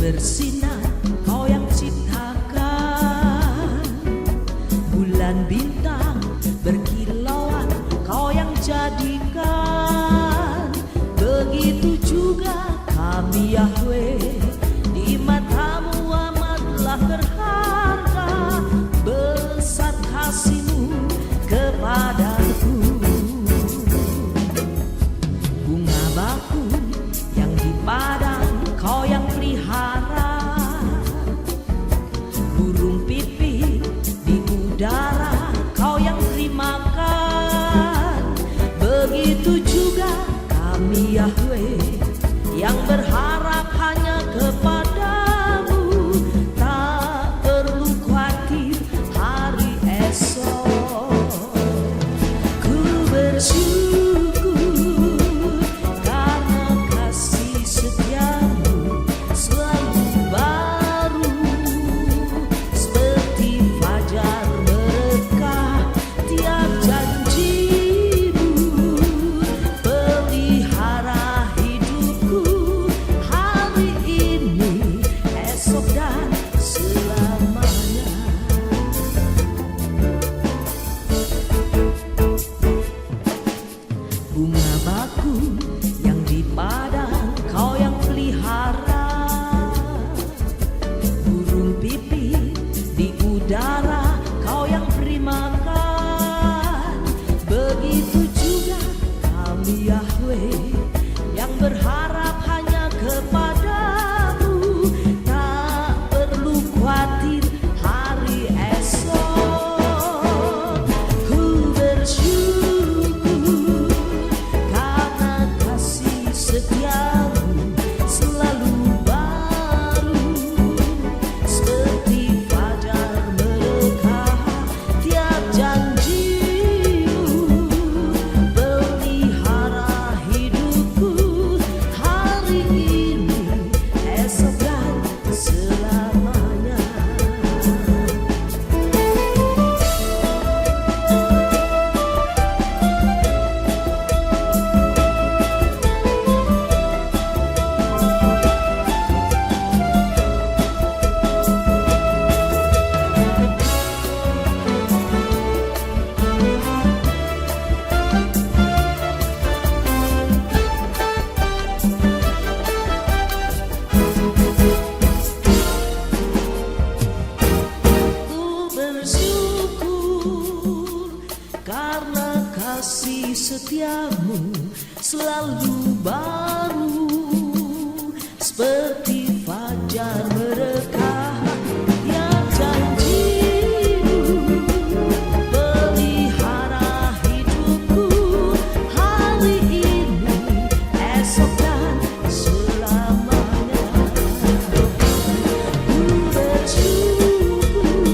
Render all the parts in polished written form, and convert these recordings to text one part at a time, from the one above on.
bersinar, kau yang ciptakan. Bulan bintang berkilauan, kau yang jadikan. Begitu juga kami Yahweh, di matamu amatlah berharga. Besar kasih-Mu kepadaku. Bunga bakung yang di padang, kau yang pelihara. Burung pipit di udara, kau yang beri makan. Begitu juga kami Yahweh, yang berharap hanya kepadamu. Tak perlu khawatir hari esok. Ku bersyukur karena kasih setiamu selalu baru. Seperti fajar berkah tiap janjimu. Pelihara hidupku hari ini, esok dan selamanya. Bunga bakung yang di padang, kau yang pelihara. Burung pipit di udara, kau yang beri makan. Begitu juga kami Yahweh, yang berharap hanya kepadamu. Tak perlu khawatir hari esok. Ku bersyukur karena kasih setiamu selalu baru. Seperti fajar berkah tiap janjimu. Pelihara hidupku hari ini, esok dan selamanya. Ku bersyukur karena kasih setiamu selalu baru. Seperti fajar berkah tiap janjimu. Pelihara hidupku hari ini, esok dan selamanya. Ku bersyukur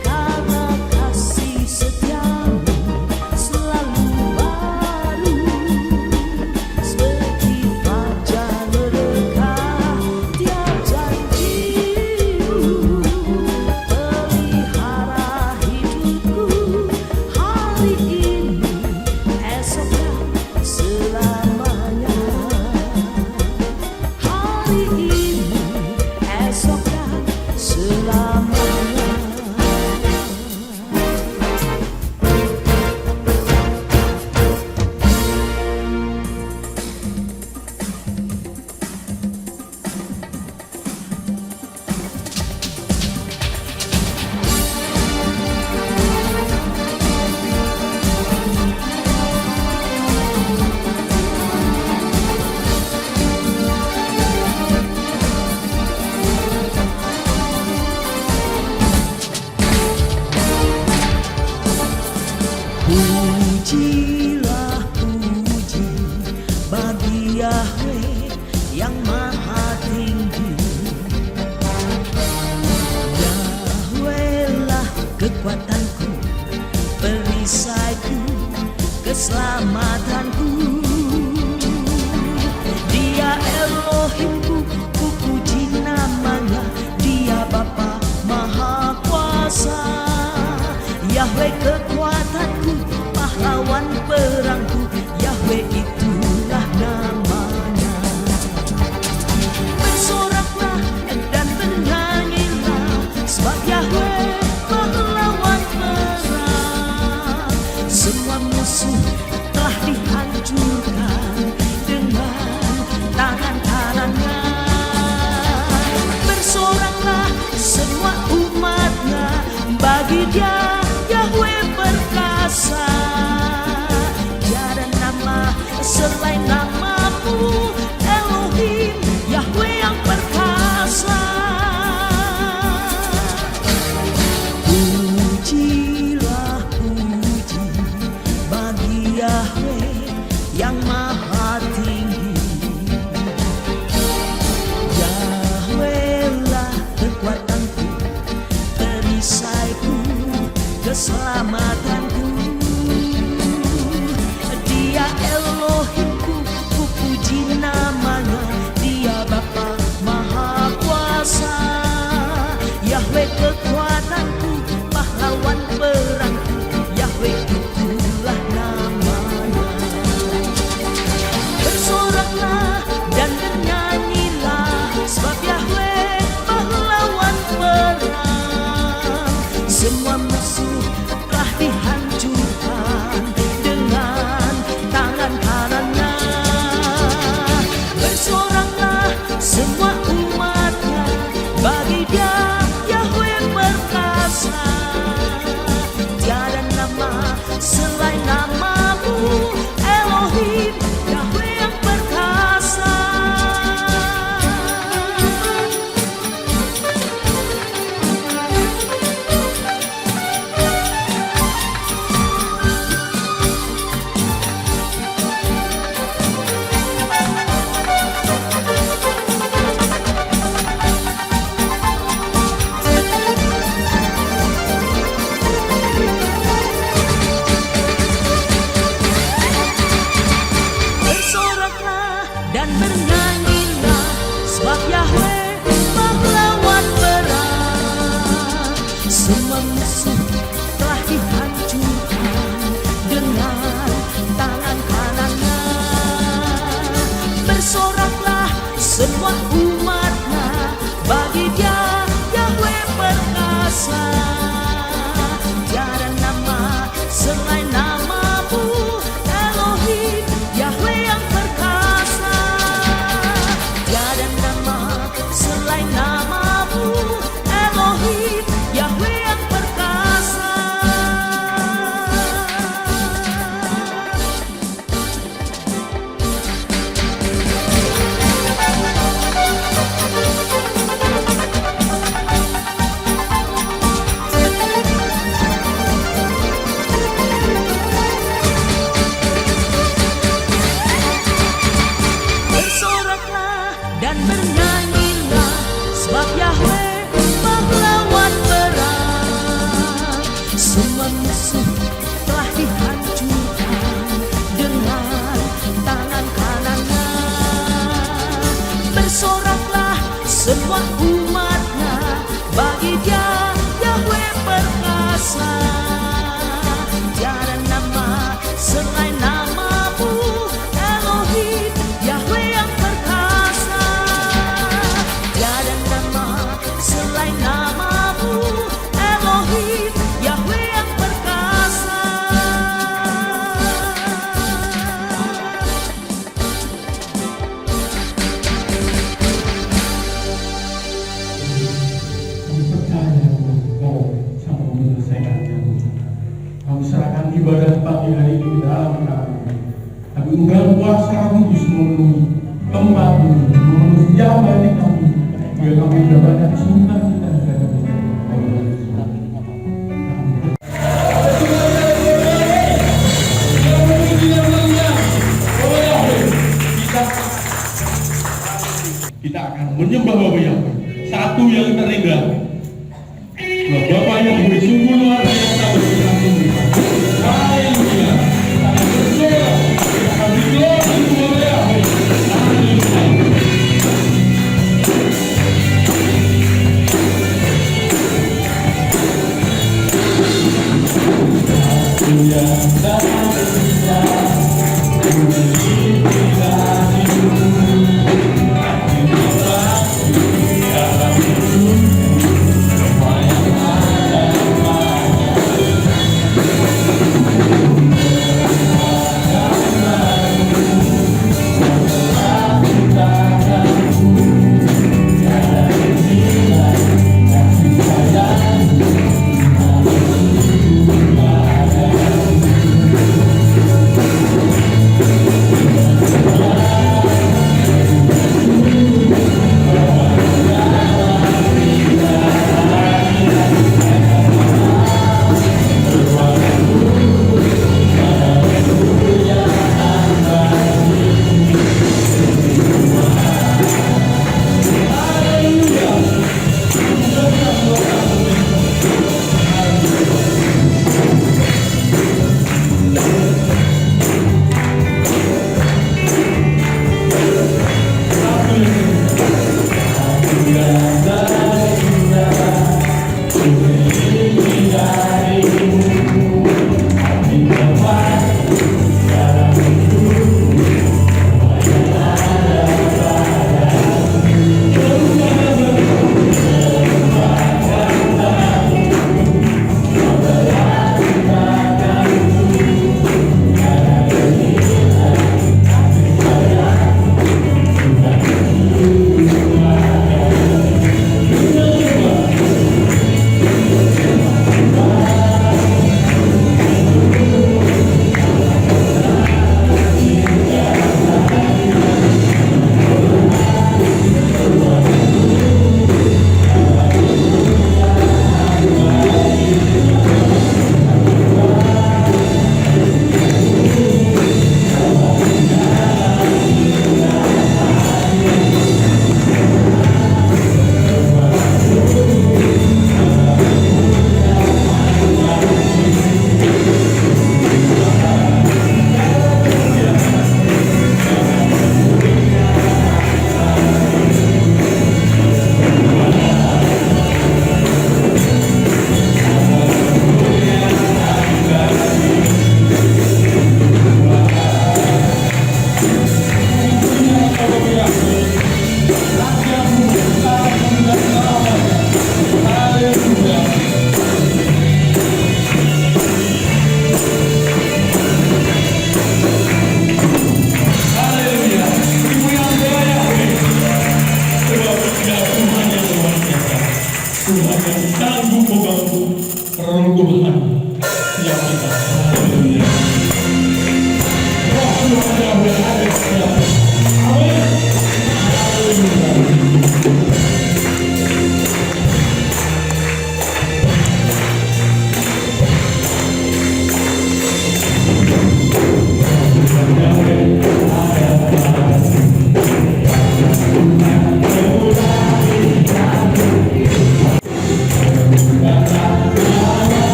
karena kasih setiamu selalu baru. selain namamu Elohim Yahweh yang perkasa. Pujilah puji bagi Yahweh yang maha tinggi. Yahweh lah kekuatanku, perisaiku, keselamatanku. Dia Elohimku, ku puji namanya. Dia Bapa Maha Kuasa. Yahweh kekuatanku, pahlawan perangku. Yahweh itulah namanya. Bersoraklah dan bernyanyilah, sebab Yahweh pahlawan perang. Semua musuh telah dihancurkan dengan tangan kanannya. Bersoraklah semua umatnya, bagi Dia Yahweh perkasa. Tiada nama selain namamu Elohim Yahweh yang perkasa. Bersoraklah dan bernyanyilah, sebab Yahweh pahlawan perang. Semua musuh telah dihancurkan dengan tangan kanannya. Bersoraklah semua umatnya, bagi Dia Yahweh perkasa. Tiada nama selain namamu Elohim Yahweh yang perkasa. Tiada nama selain namamu Elohim Yahweh yang perkasa. Bersoraklah dan bernyanyilah, sebab Yahweh pahlawan perang. Semua musuh telah dihancurkan dengan tangan kanannya. Bersoraklah semua umatnya, bagi Dia Yahweh perkasa. Tiada nama selain namamu Elohim Yahweh yang perkasa. Tiada nama selain namamu Elohim Yahweh yang perkasa. Percaya Engkau sama menyelesaikannya. Kami serahkan ibadah pagi hari ini ke dalam tangan. Tapi unggal kuasa kudus memenuhi tempat ini, memenuhi setiap hati kami. Biar kami mendapatkan cinta kita kepada kita akan menyembah Bapa Yahweh, satu yang terindah. Bapa yang sungguh luar biasa berkati. Haleluya. Kami berdoa, kami doa kepada Yahweh. Haleluya.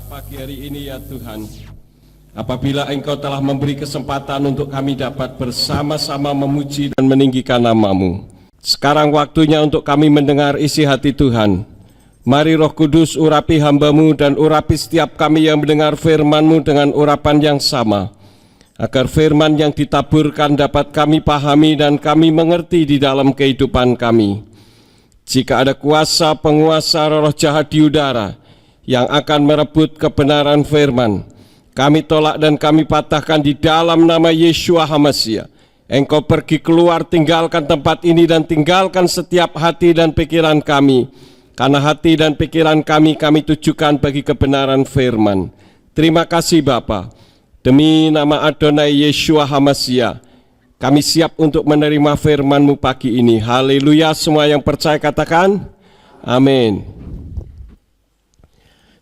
Pagi hari ini ya Tuhan, apabila Engkau telah memberi kesempatan untuk kami dapat bersama-sama memuji dan meninggikan nama-Mu. Sekarang waktunya untuk kami mendengar isi hati Tuhan. Mari Roh Kudus urapi hamba-Mu dan urapi setiap kami yang mendengar firman-Mu dengan urapan yang sama, agar firman yang ditaburkan dapat kami pahami dan kami mengerti di dalam kehidupan kami. Jika ada kuasa penguasa roh jahat di udara yang akan merebut kebenaran firman, kami tolak dan kami patahkan di dalam nama Yeshua HaMashiach. Engkau pergi keluar, tinggalkan tempat ini dan tinggalkan setiap hati dan pikiran kami, karena hati dan pikiran kami tujukan bagi kebenaran firman. Terima kasih Bapa. Demi nama Adonai Yeshua HaMashiach, kami siap untuk menerima firman-Mu pagi ini. Haleluya, semua yang percaya katakan amin.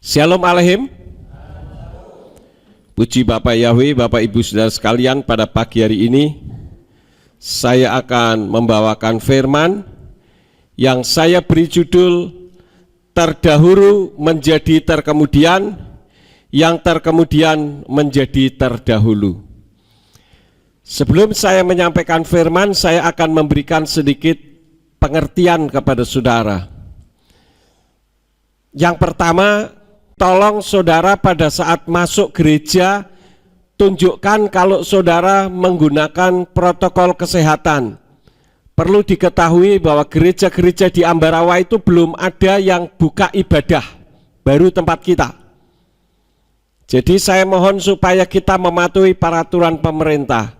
Shalom Aleichem. Puji Bapak Yahweh, Bapak Ibu Saudara sekalian, pada pagi hari ini saya akan membawakan firman yang saya beri judul terdahulu menjadi terkemudian, yang terkemudian menjadi terdahulu. Sebelum saya menyampaikan firman, saya akan memberikan sedikit pengertian kepada saudara. Yang pertama, tolong saudara pada saat masuk gereja, tunjukkan kalau saudara menggunakan protokol kesehatan. Perlu diketahui bahwa gereja-gereja di Ambarawa itu belum ada yang buka ibadah, baru tempat kita. Jadi saya mohon supaya kita mematuhi peraturan pemerintah.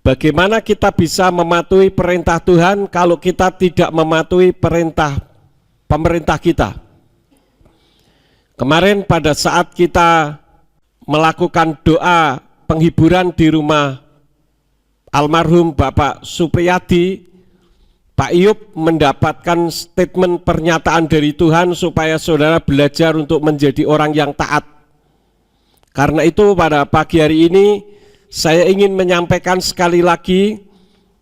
Bagaimana kita bisa mematuhi perintah Tuhan kalau kita tidak mematuhi perintah pemerintah kita? Kemarin pada saat kita melakukan doa penghiburan di rumah almarhum Bapak Supriyadi, Pak Iyub mendapatkan statement pernyataan dari Tuhan supaya saudara belajar untuk menjadi orang yang taat. Karena itu pada pagi hari ini saya ingin menyampaikan sekali lagi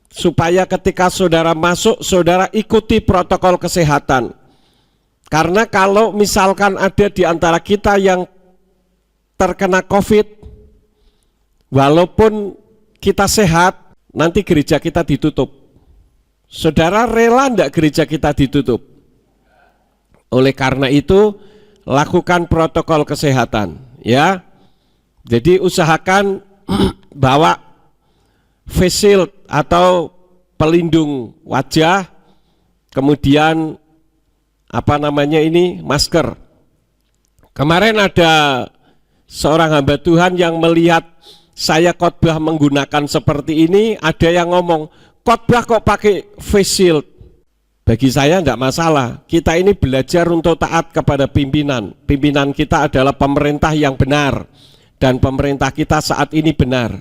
supaya ketika saudara masuk, saudara ikuti protokol kesehatan. Karena kalau misalkan ada di antara kita yang terkena COVID, walaupun kita sehat, nanti gereja kita ditutup. Saudara rela enggak gereja kita ditutup? Oleh karena itu, lakukan protokol kesehatan, ya. Jadi usahakan bawa face shield atau pelindung wajah, kemudian masker. Kemarin ada seorang hamba Tuhan yang melihat saya khotbah menggunakan seperti ini, ada yang ngomong, khotbah kok pakai face shield? Bagi saya enggak masalah. Kita ini belajar untuk taat kepada pimpinan. Pimpinan kita adalah pemerintah yang benar, dan pemerintah kita saat ini benar.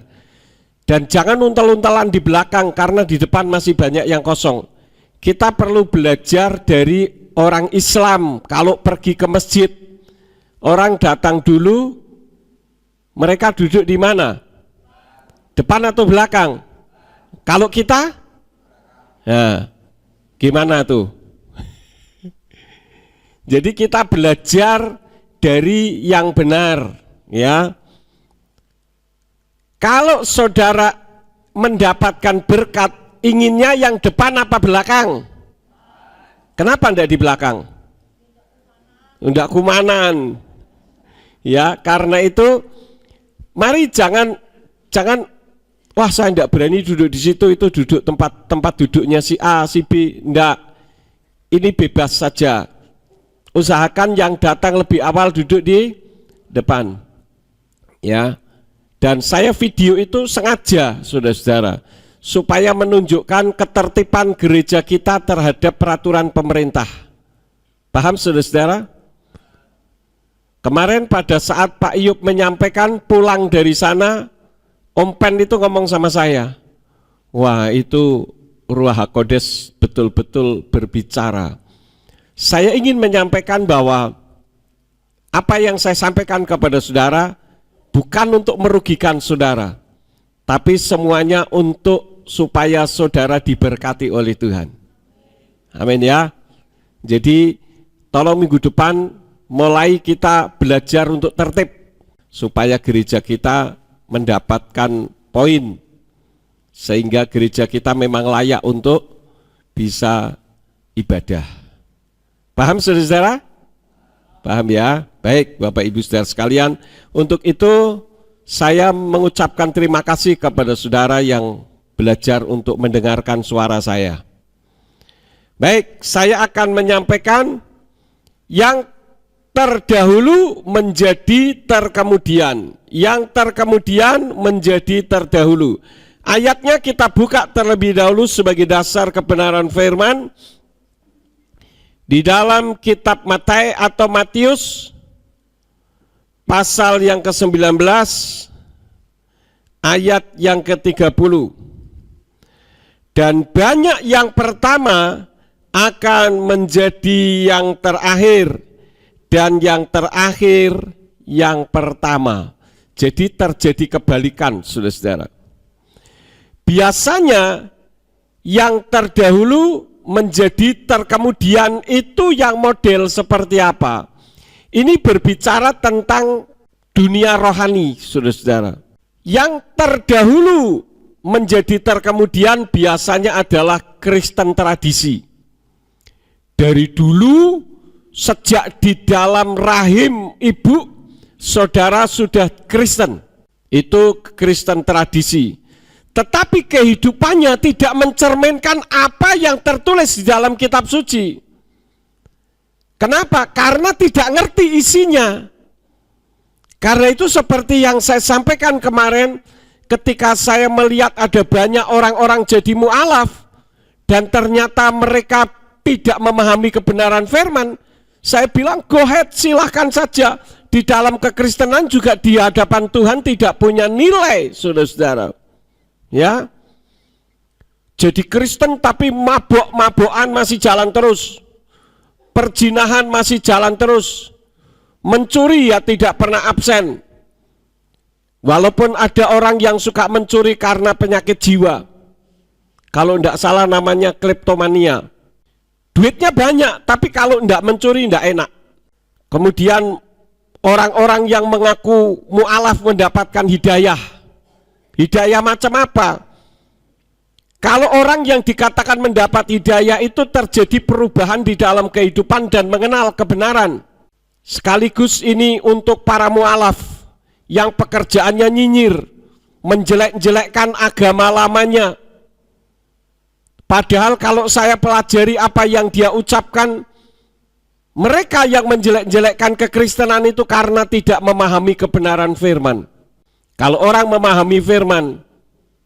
Dan jangan untel-untelan di belakang karena di depan masih banyak yang kosong. Kita perlu belajar dari orang Islam. Kalau pergi ke masjid, orang datang dulu, mereka duduk di mana? Depan atau belakang? Kalau kita? Ya, gimana tuh? Jadi kita belajar dari yang benar, ya. Kalau saudara mendapatkan berkat, inginnya yang depan apa belakang? Kenapa enggak di belakang? Enggak kumanan. Ya, karena itu mari jangan wah saya enggak berani duduk di situ, itu duduk tempat duduknya si A, si B, enggak. Ini bebas saja. Usahakan yang datang lebih awal duduk di depan. Ya. Dan saya video itu sengaja, saudara-saudara, supaya menunjukkan ketertiban gereja kita terhadap peraturan pemerintah. Paham, saudara-saudara? Kemarin pada saat Pak Iyub menyampaikan pulang dari sana, Om Pen itu ngomong sama saya, wah itu Ruach HaKodes betul-betul berbicara. Saya ingin menyampaikan bahwa apa yang saya sampaikan kepada saudara bukan untuk merugikan saudara, tapi semuanya untuk supaya saudara diberkati oleh Tuhan. Amin ya. Jadi tolong minggu depan mulai kita belajar untuk tertib supaya gereja kita mendapatkan poin sehingga gereja kita memang layak untuk bisa ibadah. Paham saudara-saudara? Paham ya? Baik Bapak Ibu saudara sekalian, untuk itu saya mengucapkan terima kasih kepada saudara yang belajar untuk mendengarkan suara saya. Baik, saya akan menyampaikan yang terdahulu menjadi terkemudian, yang terkemudian menjadi terdahulu. Ayatnya kita buka terlebih dahulu sebagai dasar kebenaran firman di dalam kitab Matius pasal yang ke-19 ayat yang ke-30. Dan banyak yang pertama akan menjadi yang terakhir, dan yang terakhir yang pertama. Jadi terjadi kebalikan, saudara-saudara. Biasanya yang terdahulu menjadi terkemudian itu yang model seperti apa? Ini berbicara tentang dunia rohani, saudara-saudara. Yang terdahulu menjadi terkemudian biasanya adalah Kristen tradisi. Dari dulu, sejak di dalam rahim ibu, saudara sudah Kristen. Itu Kristen tradisi. Tetapi kehidupannya tidak mencerminkan apa yang tertulis di dalam kitab suci. Kenapa? Karena tidak ngerti isinya. Karena itu seperti yang saya sampaikan kemarin, ketika saya melihat ada banyak orang-orang jadi mu'alaf, dan ternyata mereka tidak memahami kebenaran firman, saya bilang go ahead, silahkan saja. Di dalam kekristenan juga di hadapan Tuhan tidak punya nilai, saudara-saudara. Ya, jadi Kristen tapi mabok-mabokan masih jalan terus, perzinahan masih jalan terus, mencuri ya tidak pernah absen. Walaupun ada orang yang suka mencuri karena penyakit jiwa, kalau tidak salah namanya kleptomania. Duitnya banyak, tapi kalau tidak mencuri tidak enak. Kemudian orang-orang yang mengaku mu'alaf mendapatkan hidayah. Hidayah macam apa? Kalau orang yang dikatakan mendapat hidayah itu terjadi perubahan di dalam kehidupan dan mengenal kebenaran. Sekaligus ini untuk para mu'alaf yang pekerjaannya nyinyir, menjelek-jelekkan agama lamanya. Padahal kalau saya pelajari apa yang dia ucapkan, mereka yang menjelek-jelekkan kekristenan itu karena tidak memahami kebenaran firman. Kalau orang memahami firman,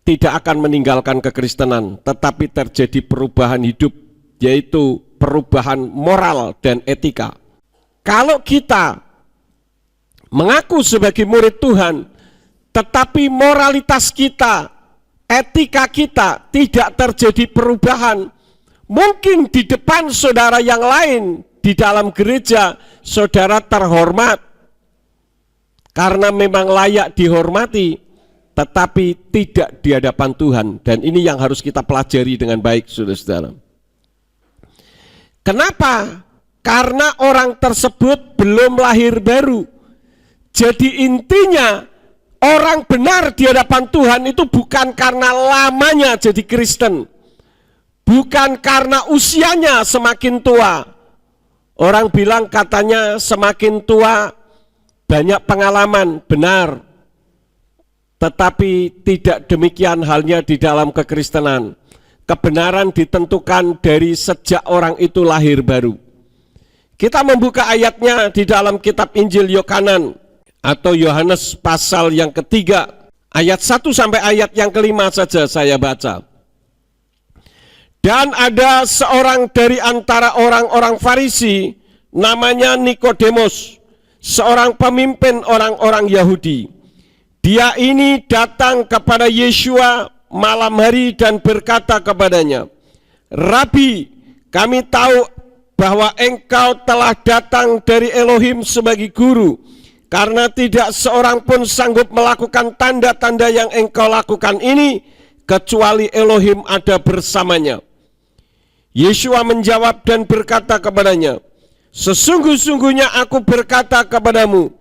tidak akan meninggalkan kekristenan, tetapi terjadi perubahan hidup, yaitu perubahan moral dan etika. Kalau kita mengaku sebagai murid Tuhan, tetapi moralitas kita, etika kita tidak terjadi perubahan, mungkin di depan saudara yang lain, di dalam gereja, saudara terhormat, karena memang layak dihormati, tetapi tidak di hadapan Tuhan. Dan ini yang harus kita pelajari dengan baik, saudara-saudara. Kenapa? Karena orang tersebut belum lahir baru. Jadi intinya, orang benar di hadapan Tuhan itu bukan karena lamanya jadi Kristen, bukan karena usianya semakin tua. Orang bilang katanya semakin tua banyak pengalaman, benar. Tetapi tidak demikian halnya di dalam kekristenan. Kebenaran ditentukan dari sejak orang itu lahir baru. Kita membuka ayatnya di dalam kitab Injil Yohanan atau Yohanes pasal yang ketiga, ayat 1 sampai ayat yang kelima saja saya baca. Dan ada seorang dari antara orang-orang Farisi, namanya Nikodemus, seorang pemimpin orang-orang Yahudi. Dia ini datang kepada Yeshua malam hari dan berkata kepadanya, Rabi, kami tahu bahwa engkau telah datang dari Elohim sebagai guru, karena tidak seorang pun sanggup melakukan tanda-tanda yang engkau lakukan ini, kecuali Elohim ada bersamanya. Yeshua menjawab dan berkata kepadanya, sesungguh-sungguhnya aku berkata kepadamu,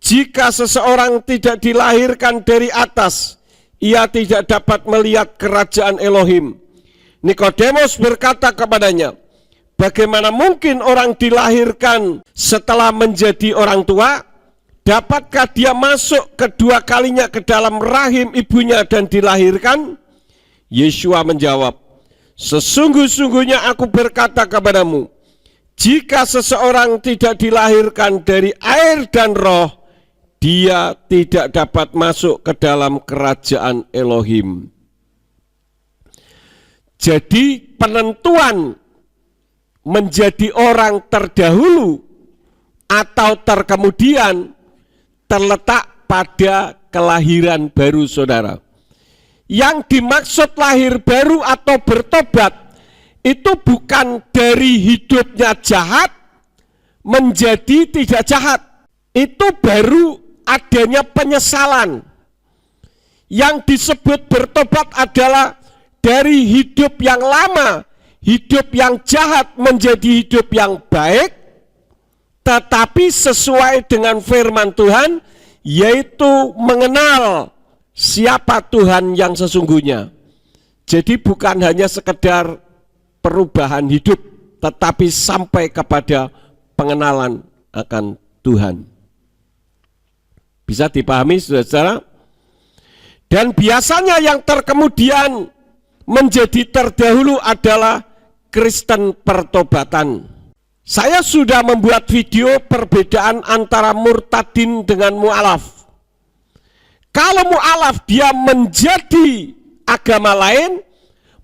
jika seseorang tidak dilahirkan dari atas, ia tidak dapat melihat kerajaan Elohim. Nikodemus berkata kepadanya, bagaimana mungkin orang dilahirkan setelah menjadi orang tua? Dapatkah dia masuk kedua kalinya ke dalam rahim ibunya dan dilahirkan? Yeshua menjawab, sesungguh-sungguhnya aku berkata kepadamu, jika seseorang tidak dilahirkan dari air dan roh, dia tidak dapat masuk ke dalam kerajaan Elohim. Jadi penentuan menjadi orang terdahulu atau terkemudian terletak pada kelahiran baru, saudara. Yang dimaksud lahir baru atau bertobat itu bukan dari hidupnya jahat menjadi tidak jahat. Itu baru adanya penyesalan. Yang disebut bertobat adalah dari hidup yang lama, hidup yang jahat menjadi hidup yang baik, tetapi sesuai dengan firman Tuhan, yaitu mengenal siapa Tuhan yang sesungguhnya. Jadi bukan hanya sekedar perubahan hidup, tetapi sampai kepada pengenalan akan Tuhan. Bisa dipahami, saudara-saudara? Dan biasanya yang terkemudian menjadi terdahulu adalah Kristen pertobatan. Saya sudah membuat video perbedaan antara murtadin dengan mu'alaf. Kalau mu'alaf dia menjadi agama lain,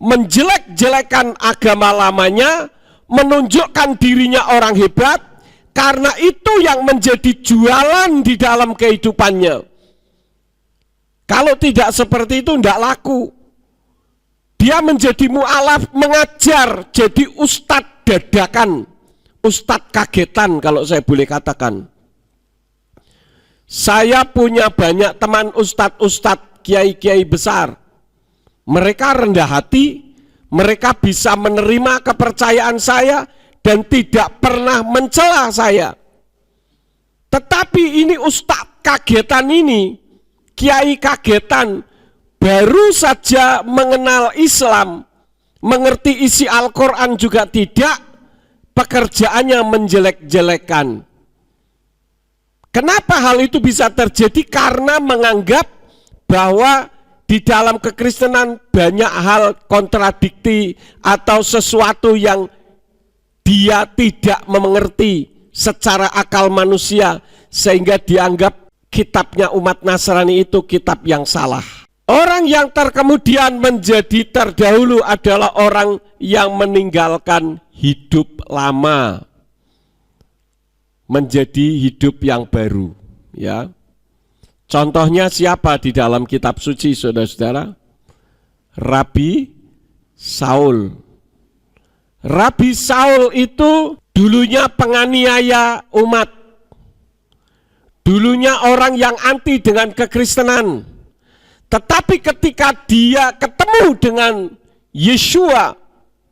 menjelek-jelekan agama lamanya, menunjukkan dirinya orang hebat, karena itu yang menjadi jualan di dalam kehidupannya. Kalau tidak seperti itu tidak laku. Dia menjadi mu'alaf, mengajar, jadi ustadz dadakan, ustadz kagetan kalau saya boleh katakan. Saya punya banyak teman ustadz-ustadz, kiai-kiai besar. Mereka rendah hati, mereka bisa menerima kepercayaan saya dan tidak pernah mencela saya. Tetapi ini ustadz kagetan ini, kiai kagetan, baru saja mengenal Islam, mengerti isi Al-Quran juga tidak, pekerjaannya menjelek-jelekan. Kenapa hal itu bisa terjadi? Karena menganggap bahwa di dalam kekristenan banyak hal kontradikti atau sesuatu yang dia tidak mengerti secara akal manusia, sehingga dianggap kitabnya umat Nasrani itu kitab yang salah. Orang yang terkemudian menjadi terdahulu adalah orang yang meninggalkan hidup lama, menjadi hidup yang baru. Ya, contohnya siapa di dalam kitab suci, saudara-saudara? Rabi Saul. Rabi Saul itu dulunya penganiaya umat, dulunya orang yang anti dengan kekristenan. Tetapi ketika dia ketemu dengan Yeshua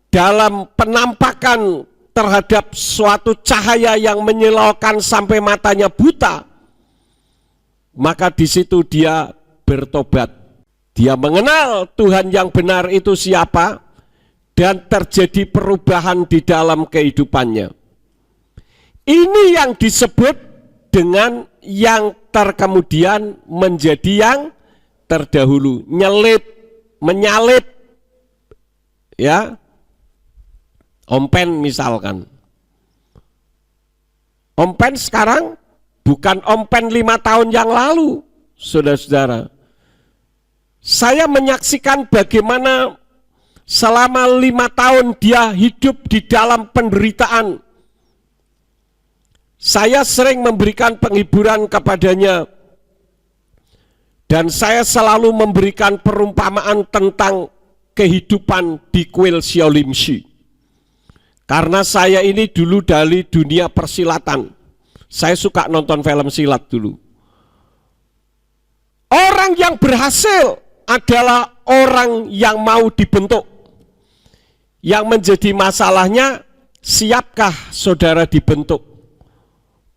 dalam penampakan terhadap suatu cahaya yang menyilaukan sampai matanya buta, maka di situ dia bertobat. Dia mengenal Tuhan yang benar itu siapa, dan terjadi perubahan di dalam kehidupannya. Ini yang disebut dengan yang terkemudian menjadi yang terdahulu, menyalip, ya, ompen misalkan. Ompen sekarang bukan ompen 5 tahun yang lalu, saudara-saudara. Saya menyaksikan bagaimana selama 5 tahun dia hidup di dalam penderitaan. Saya sering memberikan penghiburan kepadanya, dan saya selalu memberikan perumpamaan tentang kehidupan di kuil Siolimshi. Karena saya ini dulu dari dunia persilatan. Saya suka nonton film silat dulu. Orang yang berhasil adalah orang yang mau dibentuk. Yang menjadi masalahnya, siapkah saudara dibentuk?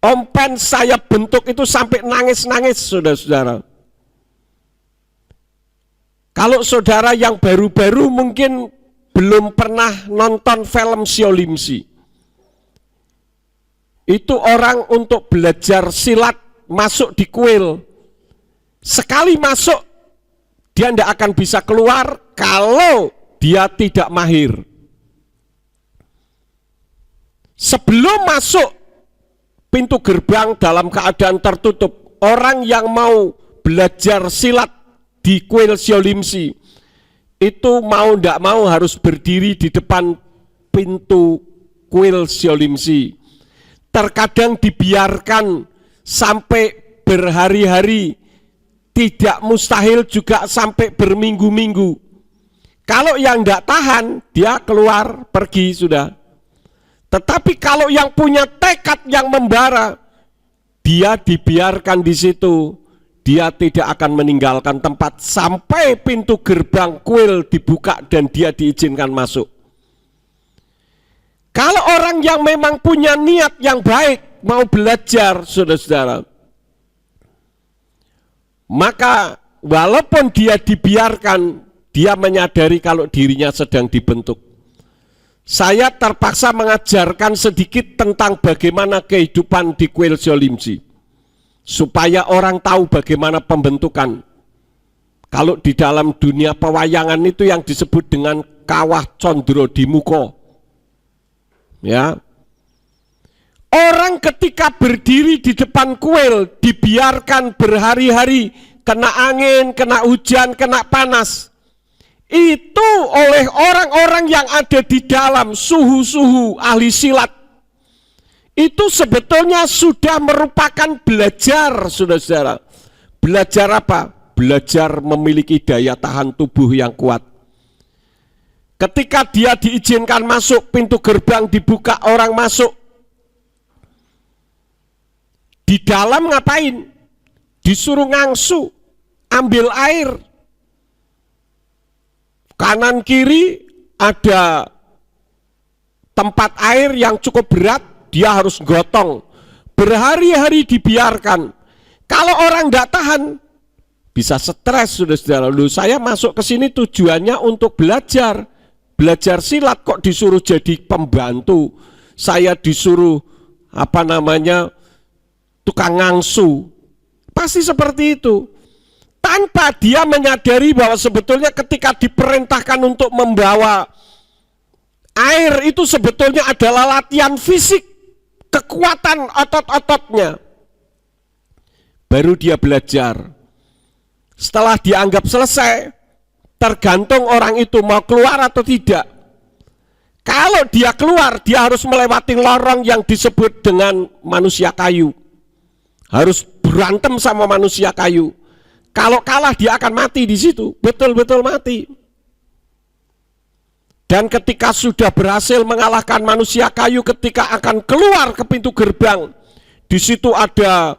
Ompen saya bentuk itu sampai nangis-nangis, saudara-saudara. Kalau saudara yang baru-baru mungkin belum pernah nonton film Siolimshi. Itu orang untuk belajar silat masuk di kuil. Sekali masuk, dia tidak akan bisa keluar kalau dia tidak mahir. Sebelum masuk pintu gerbang dalam keadaan tertutup, orang yang mau belajar silat di kuil Siolimshi itu mau tidak mau harus berdiri di depan pintu kuil Siolimshi. Terkadang dibiarkan sampai berhari-hari, tidak mustahil juga sampai berminggu-minggu. Kalau yang tidak tahan, dia keluar pergi sudah. Tetapi kalau yang punya tekad yang membara, dia dibiarkan di situ, dia tidak akan meninggalkan tempat sampai pintu gerbang kuil dibuka dan dia diizinkan masuk. Kalau orang yang memang punya niat yang baik, mau belajar, saudara-saudara, maka walaupun dia dibiarkan, dia menyadari kalau dirinya sedang dibentuk. Saya terpaksa mengajarkan sedikit tentang bagaimana kehidupan di kuil Siolimsi, supaya orang tahu bagaimana pembentukan. Kalau di dalam dunia pewayangan itu yang disebut dengan kawah condro di muko. Ya. Orang ketika berdiri di depan kuil dibiarkan berhari-hari, kena angin, kena hujan, kena panas. Itu oleh orang-orang yang ada di dalam, suhu-suhu ahli silat, itu sebetulnya sudah merupakan belajar, saudara-saudara. Belajar apa? Belajar memiliki daya tahan tubuh yang kuat. Ketika dia diizinkan masuk, pintu gerbang dibuka, orang masuk. Di dalam ngapain? Disuruh ngangsu, ambil air. Kanan kiri ada tempat air yang cukup berat, dia harus gotong. Berhari-hari dibiarkan. Kalau orang tidak tahan, bisa stres, saudara-saudara. Loh, saya masuk ke sini tujuannya untuk belajar. Belajar silat kok disuruh jadi pembantu. Saya disuruh tukang ngangsu. Pasti seperti itu. Tanpa dia menyadari bahwa sebetulnya ketika diperintahkan untuk membawa air itu sebetulnya adalah latihan fisik, kekuatan otot-ototnya. Baru dia belajar. Setelah dianggap selesai, tergantung orang itu mau keluar atau tidak. Kalau dia keluar, dia harus melewati lorong yang disebut dengan manusia kayu. Harus berantem sama manusia kayu. Kalau kalah dia akan mati di situ, betul-betul mati. Dan ketika sudah berhasil mengalahkan manusia kayu, ketika akan keluar ke pintu gerbang, di situ ada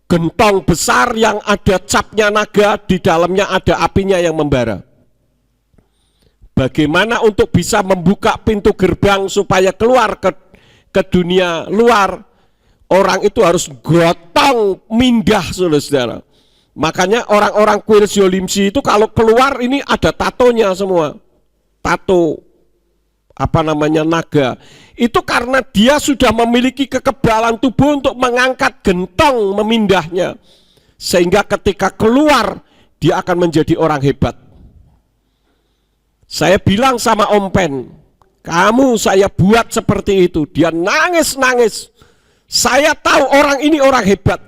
gentong besar yang ada capnya naga, di dalamnya ada apinya yang membara. Bagaimana untuk bisa membuka pintu gerbang supaya keluar ke dunia luar? Orang itu harus gotong mindah, saudara-saudara. Makanya orang-orang kuil Siolimsi itu kalau keluar ini ada tatonya semua. Tato naga. Itu karena dia sudah memiliki kekebalan tubuh untuk mengangkat gentong memindahnya. Sehingga ketika keluar dia akan menjadi orang hebat. Saya bilang sama Om Pen, kamu saya buat seperti itu. Dia nangis-nangis. Saya tahu orang ini orang hebat.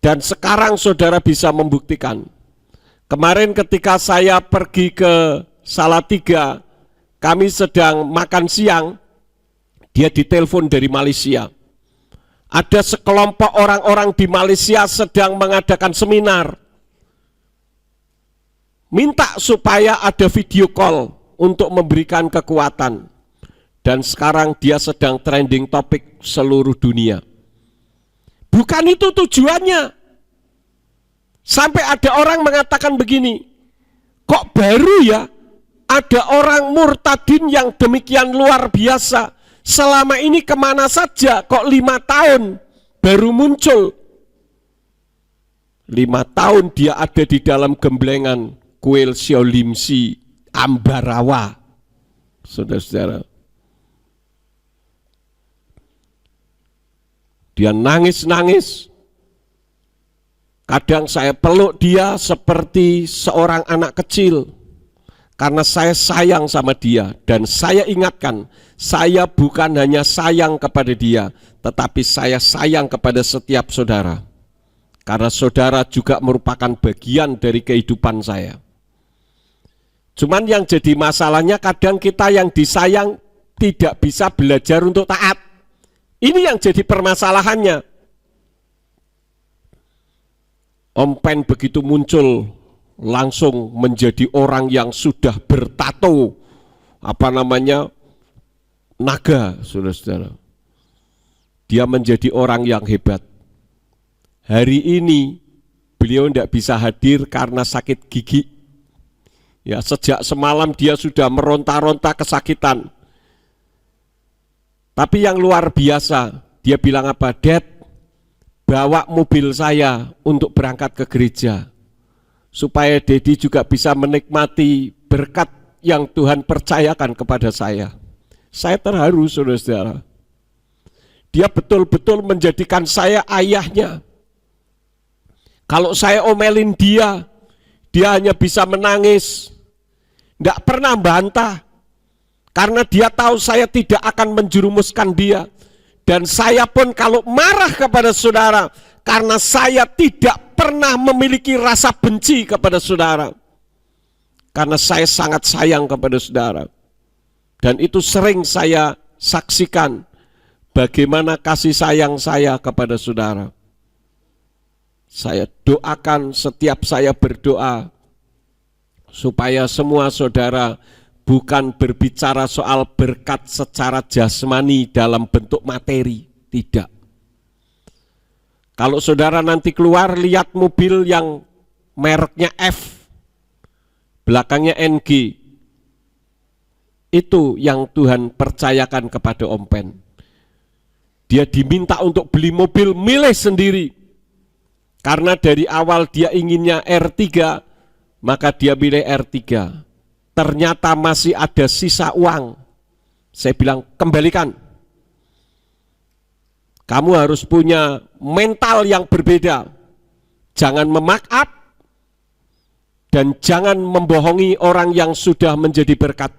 Dan sekarang saudara bisa membuktikan. Kemarin ketika saya pergi ke Salatiga, kami sedang makan siang, dia ditelepon dari Malaysia. Ada sekelompok orang-orang di Malaysia sedang mengadakan seminar. Minta supaya ada video call untuk memberikan kekuatan. Dan sekarang dia sedang trending topik seluruh dunia. Bukan itu tujuannya. Sampai ada orang mengatakan begini, kok baru ya ada orang murtadin yang demikian luar biasa. Selama ini kemana saja, kok 5 tahun baru muncul. 5 tahun dia ada di dalam gemblengan kuil Siolimsi Ambarawa. Saudara-saudara, dia nangis-nangis. Kadang saya peluk dia seperti seorang anak kecil. Karena saya sayang sama dia. Dan saya ingatkan, saya bukan hanya sayang kepada dia, tetapi saya sayang kepada setiap saudara. Karena saudara juga merupakan bagian dari kehidupan saya. Cuman yang jadi masalahnya kadang kita yang disayang tidak bisa belajar untuk taat. Ini yang jadi permasalahannya. Om Pen begitu muncul langsung menjadi orang yang sudah bertato naga, saudara-saudara. dia menjadi orang yang hebat. Hari ini beliau tidak bisa hadir karena sakit gigi. Ya, sejak semalam dia sudah meronta-ronta kesakitan. Tapi yang luar biasa, dia bilang apa? Dad, bawa mobil saya untuk berangkat ke gereja. Supaya Dedi juga bisa menikmati berkat yang Tuhan percayakan kepada saya. Saya terharu, saudara-saudara. Dia betul-betul menjadikan saya ayahnya. Kalau saya omelin dia hanya bisa menangis. Tidak pernah bantah. Karena dia tahu saya tidak akan menjerumuskan dia. Dan saya pun kalau marah kepada saudara, karena saya tidak pernah memiliki rasa benci kepada saudara. Karena saya sangat sayang kepada saudara. Dan itu sering saya saksikan bagaimana kasih sayang saya kepada saudara. Saya doakan setiap saya berdoa supaya semua saudara bukan berbicara soal berkat secara jasmani dalam bentuk materi, tidak. Kalau saudara nanti keluar lihat mobil yang mereknya F, belakangnya NG, itu yang Tuhan percayakan kepada Om Pen. Dia diminta untuk beli mobil, milih sendiri. Karena dari awal dia inginnya R3, maka dia pilih R3. Ternyata masih ada sisa uang. Saya bilang, kembalikan. Kamu harus punya mental yang berbeda. Jangan memak up dan jangan membohongi orang yang sudah menjadi berkat.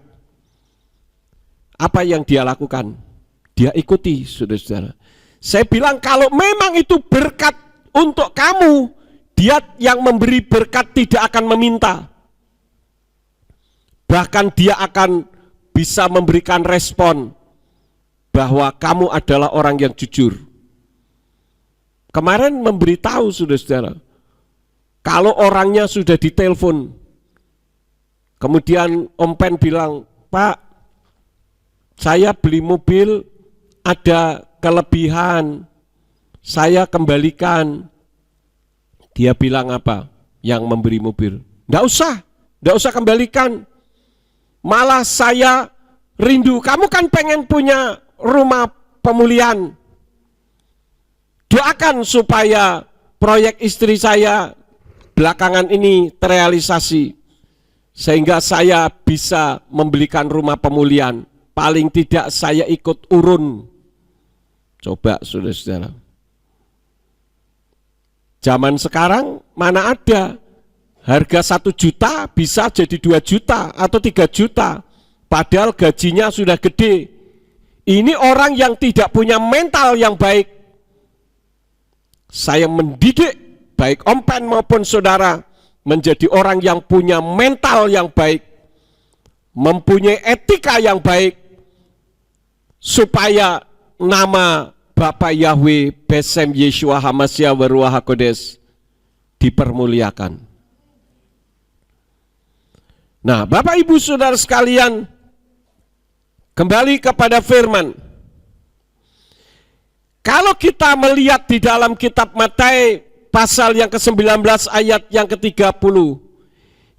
Apa yang dia lakukan? Dia ikuti, saudara-saudara. Saya bilang kalau memang itu berkat untuk kamu, dia yang memberi berkat tidak akan meminta. Bahkan dia akan bisa memberikan respon bahwa kamu adalah orang yang jujur. Kemarin memberitahu, saudara-saudara, kalau orangnya sudah ditelepon, kemudian Om Pen bilang, Pak, saya beli mobil ada kelebihan, saya kembalikan. Dia bilang apa? Yang memberi mobil, enggak usah kembalikan. Malah saya rindu, kamu kan pengen punya rumah pemulihan. Doakan supaya proyek istri saya belakangan ini terrealisasi. Sehingga saya bisa membelikan rumah pemulihan. Paling tidak saya ikut urun. Coba saudara-saudara. Zaman sekarang mana ada harga 1 juta bisa jadi 2 juta atau 3 juta. Padahal gajinya sudah gede. Ini orang yang tidak punya mental yang baik. Saya mendidik baik Om Pen maupun saudara menjadi orang yang punya mental yang baik. Mempunyai etika yang baik. Supaya nama Bapak Yahweh Besem Yeshua Hamasya Waruah HaKodes dipermuliakan. Nah, Bapak Ibu Saudara sekalian, kembali kepada firman. Kalau kita melihat di dalam kitab Matius pasal yang ke-19 ayat yang ke-30,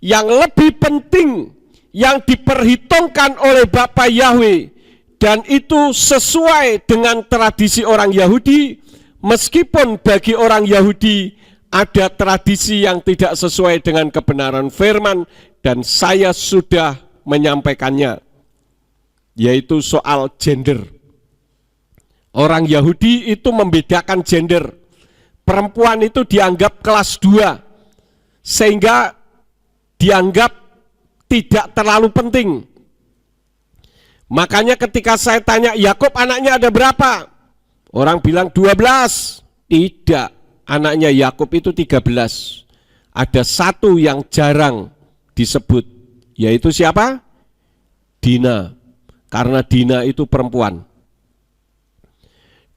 yang lebih penting yang diperhitungkan oleh Bapak Yahweh, dan itu sesuai dengan tradisi orang Yahudi, meskipun bagi orang Yahudi ada tradisi yang tidak sesuai dengan kebenaran firman, dan saya sudah menyampaikannya, yaitu soal gender. Orang Yahudi itu membedakan gender. Perempuan itu dianggap kelas 2, sehingga dianggap tidak terlalu penting. Makanya ketika saya tanya, Yakub anaknya ada berapa? Orang bilang 12. Tidak, anaknya Yakub itu 13. Ada satu yang jarang disebut, yaitu siapa? Dina. Karena Dina itu perempuan.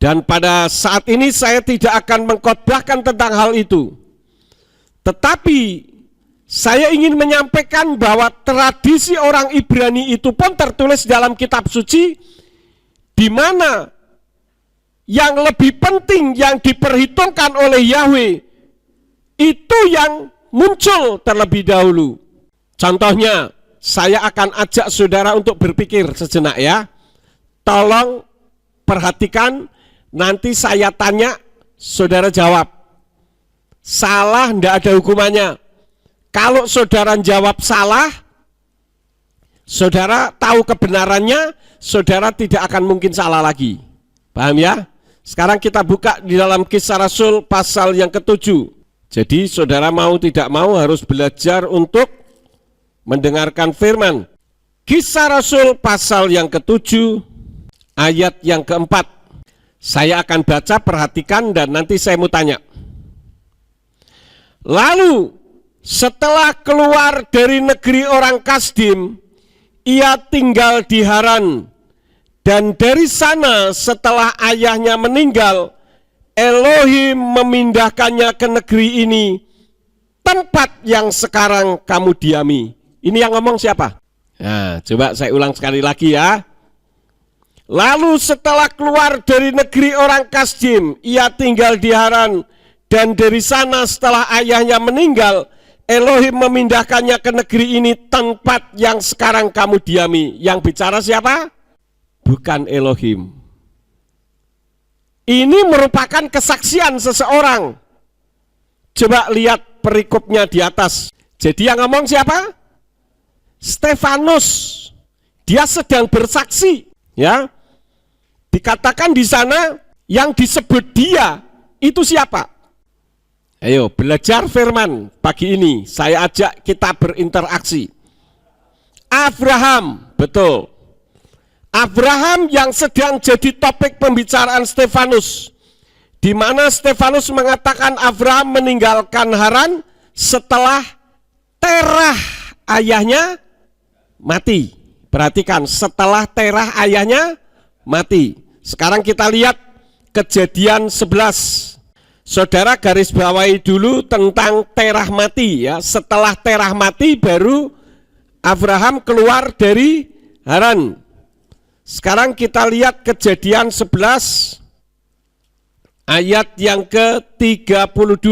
Dan pada saat ini saya tidak akan mengkhotbahkan tentang hal itu. Tetapi saya ingin menyampaikan bahwa tradisi orang Ibrani itu pun tertulis dalam kitab suci, di mana yang lebih penting yang diperhitungkan oleh Yahweh itu yang muncul terlebih dahulu. Contohnya, saya akan ajak saudara untuk berpikir sejenak ya. Tolong perhatikan, nanti saya tanya, saudara jawab. Salah tidak ada hukumannya. Kalau saudara jawab salah, saudara tahu kebenarannya, saudara tidak akan mungkin salah lagi. Paham ya? Sekarang kita buka di dalam Kisah Rasul pasal yang ke-7. Jadi saudara mau tidak mau harus belajar untuk mendengarkan firman. Kisah Rasul pasal yang ke-7 ayat yang ke-4. Saya akan baca, perhatikan, dan nanti saya mau tanya. Lalu setelah keluar dari negeri orang Kasdim, ia tinggal di Haran. Dan dari sana setelah ayahnya meninggal, Elohim memindahkannya ke negeri ini, tempat yang sekarang kamu diami. Ini yang ngomong siapa? Nah, coba saya ulang sekali lagi ya. Lalu setelah keluar dari negeri orang Kasdim, ia tinggal di Haran. Dan dari sana setelah ayahnya meninggal, Elohim memindahkannya ke negeri ini, tempat yang sekarang kamu diami. Yang bicara siapa? Bukan Elohim. Ini merupakan kesaksian seseorang. Coba lihat perikopnya di atas. Jadi yang ngomong siapa? Stefanus. Dia sedang bersaksi, ya. Dikatakan di sana yang disebut dia itu siapa? Ayo belajar firman pagi ini. Saya ajak kita berinteraksi. Abraham, betul. Abraham yang sedang jadi topik pembicaraan Stefanus, di mana Stefanus mengatakan Abraham meninggalkan Haran setelah Terah ayahnya mati. Perhatikan, setelah Terah ayahnya mati. Sekarang kita lihat Kejadian 11. Saudara garis bawahi dulu tentang Terah mati ya. Setelah Terah mati baru Abraham keluar dari Haran. Sekarang kita lihat Kejadian 11 ayat yang ke-32.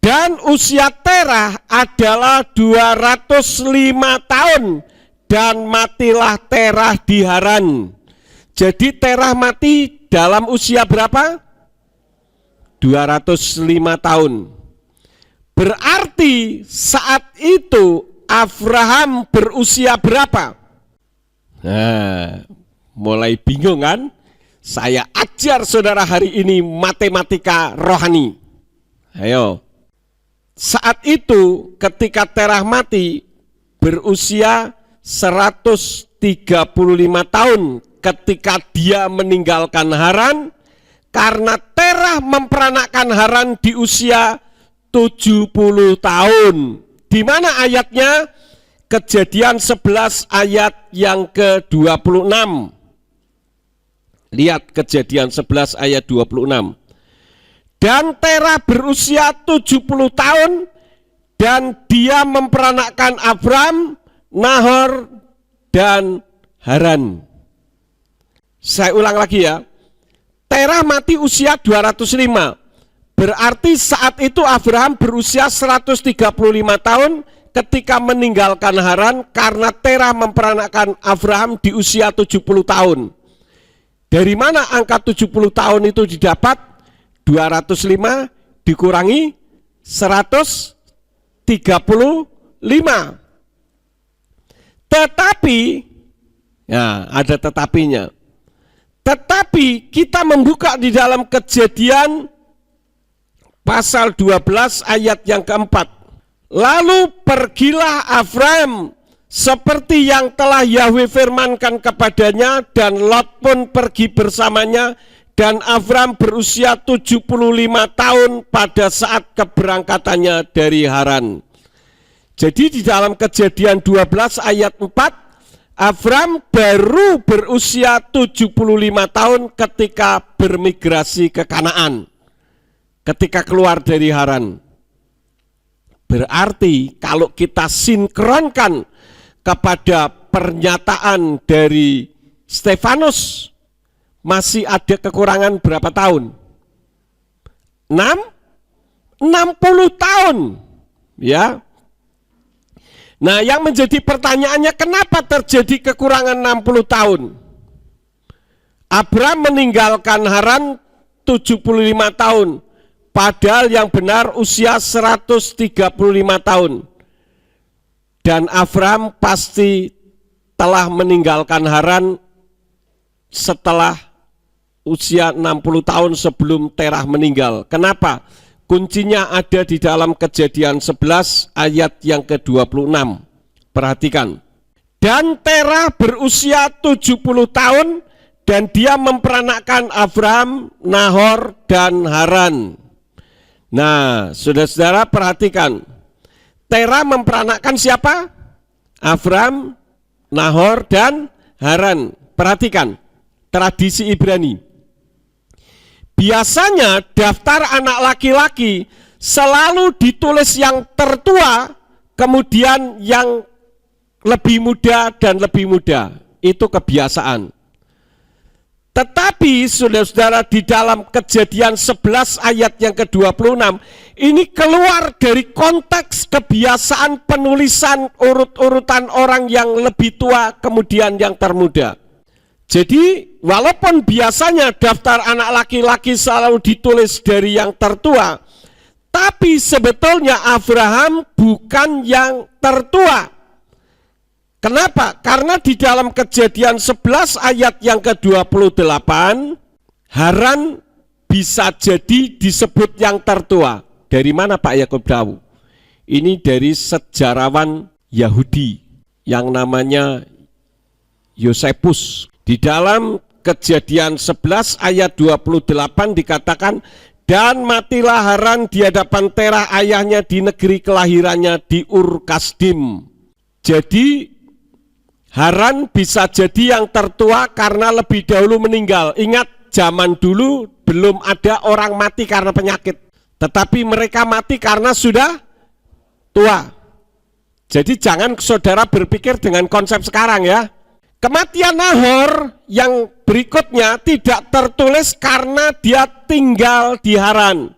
Dan usia Terah adalah 205 tahun dan matilah Terah di Haran. Jadi Terah mati dalam usia berapa? 205 tahun. Berarti saat itu Abraham berusia berapa? Nah, mulai bingung kan? Saya ajar saudara hari ini matematika rohani. Ayo. Saat itu ketika Terah mati berusia 135 tahun ketika dia meninggalkan Haran, karena Terah memperanakkan Haran di usia 70 tahun. Di mana ayatnya? Kejadian 11 ayat yang ke-26. Lihat Kejadian 11 ayat 26. Dan Terah berusia 70 tahun dan dia memperanakkan Abram, Nahor, dan Haran. Saya ulang lagi ya. Terah mati usia 205. Berarti saat itu Abraham berusia 135 tahun ketika meninggalkan Haran, karena Terah memperanakkan Abraham di usia 70 tahun. Dari mana angka 70 tahun itu didapat? 205 dikurangi 135. Tetapi, ya ada tetapinya. Tetapi kita membuka di dalam Kejadian pasal 12 ayat yang keempat. Lalu pergilah Abraham seperti yang telah Yahweh firmankan kepadanya, dan Lot pun pergi bersamanya, dan Abraham berusia 75 tahun pada saat keberangkatannya dari Haran. Jadi di dalam Kejadian 12 ayat 4, Abraham baru berusia 75 tahun ketika bermigrasi ke Kanaan, ketika keluar dari Haran. Berarti kalau kita sinkronkan kepada pernyataan dari Stefanus masih ada kekurangan berapa tahun? 60 tahun. Ya. Nah, yang menjadi pertanyaannya, kenapa terjadi kekurangan 60 tahun? Abram meninggalkan Haran 75 tahun, padahal yang benar usia 135 tahun. Dan Abram pasti telah meninggalkan Haran setelah usia 60 tahun sebelum Terah meninggal. Kenapa? Kuncinya ada di dalam Kejadian 11 ayat yang ke-26. Perhatikan. Dan Terah berusia 70 tahun dan dia memperanakkan Abram, Nahor, dan Haran. Nah, saudara-saudara perhatikan. Terah memperanakkan siapa? Abram, Nahor, dan Haran. Perhatikan tradisi Ibrani. Biasanya daftar anak laki-laki selalu ditulis yang tertua, kemudian yang lebih muda dan lebih muda. Itu kebiasaan. Tetapi saudara-saudara, di dalam Kejadian 11 ayat yang ke-26, ini keluar dari konteks kebiasaan penulisan urut-urutan orang yang lebih tua kemudian yang termuda. Jadi walaupun biasanya daftar anak laki-laki selalu ditulis dari yang tertua, tapi sebetulnya Abraham bukan yang tertua. Kenapa? Karena di dalam Kejadian 11 ayat yang ke-28, Haran bisa jadi disebut yang tertua. Dari mana Pak Yakub tahu? Ini dari sejarawan Yahudi yang namanya Yosefus. Di dalam Kejadian 11 ayat 28 dikatakan, dan matilah Haran di hadapan Terah ayahnya di negeri kelahirannya di Ur Kasdim. Jadi Haran bisa jadi yang tertua karena lebih dahulu meninggal. Ingat, zaman dulu belum ada orang mati karena penyakit, tetapi mereka mati karena sudah tua. Jadi jangan saudara berpikir dengan konsep sekarang ya. Kematian Nahor yang berikutnya tidak tertulis karena dia tinggal di Haran.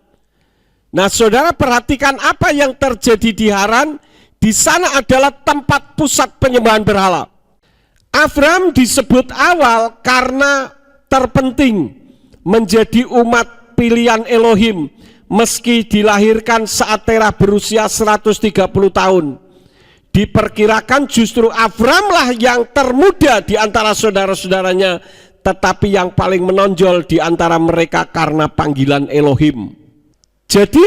Nah, saudara perhatikan apa yang terjadi di Haran. Di sana adalah tempat pusat penyembahan berhala. Abram disebut awal karena terpenting menjadi umat pilihan Elohim meski dilahirkan saat Terah berusia 130 tahun. Diperkirakan justru Abramlah yang termuda di antara saudara-saudaranya, tetapi yang paling menonjol di antara mereka karena panggilan Elohim. Jadi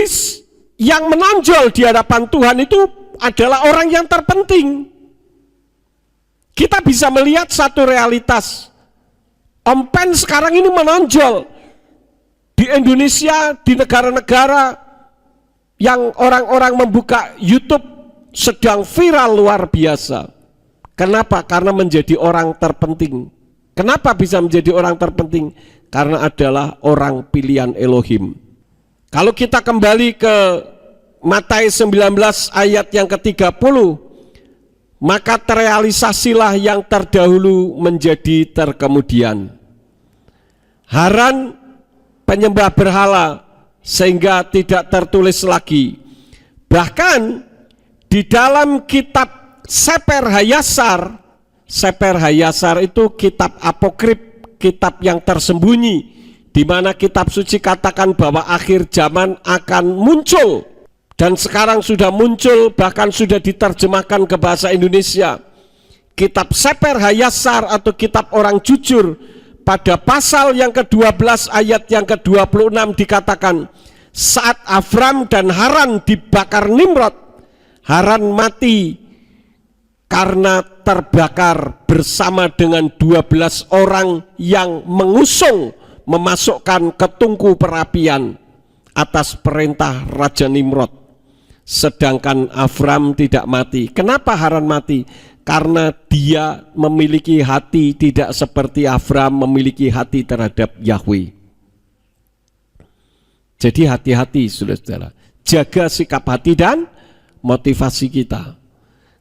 yang menonjol di hadapan Tuhan itu adalah orang yang terpenting. Kita bisa melihat satu realitas. Om Pen sekarang ini menonjol di Indonesia, di negara-negara yang orang-orang membuka YouTube sedang viral luar biasa. Kenapa? Karena menjadi orang terpenting. Kenapa bisa menjadi orang terpenting? Karena adalah orang pilihan Elohim. Kalau kita kembali ke Matius 19 ayat yang ke-30, maka terrealisasilah yang terdahulu menjadi terkemudian. Haran penyembah berhala sehingga tidak tertulis lagi. Bahkan di dalam kitab Seper Hayasar itu kitab apokrip, kitab yang tersembunyi, di mana kitab suci katakan bahwa akhir zaman akan muncul, dan sekarang sudah muncul, bahkan sudah diterjemahkan ke bahasa Indonesia. Kitab Seper Hayasar atau kitab orang jujur, pada pasal yang ke-12 ayat yang ke-26 dikatakan, saat Abram dan Haran dibakar Nimrod, Haran mati karena terbakar bersama dengan 12 orang yang mengusung memasukkan ke tungku perapian atas perintah Raja Nimrod. Sedangkan Abram tidak mati. Kenapa Haran mati? Karena dia memiliki hati tidak seperti Abram memiliki hati terhadap Yahweh. Jadi hati-hati saudara-saudara. Jaga sikap hati dan motivasi kita.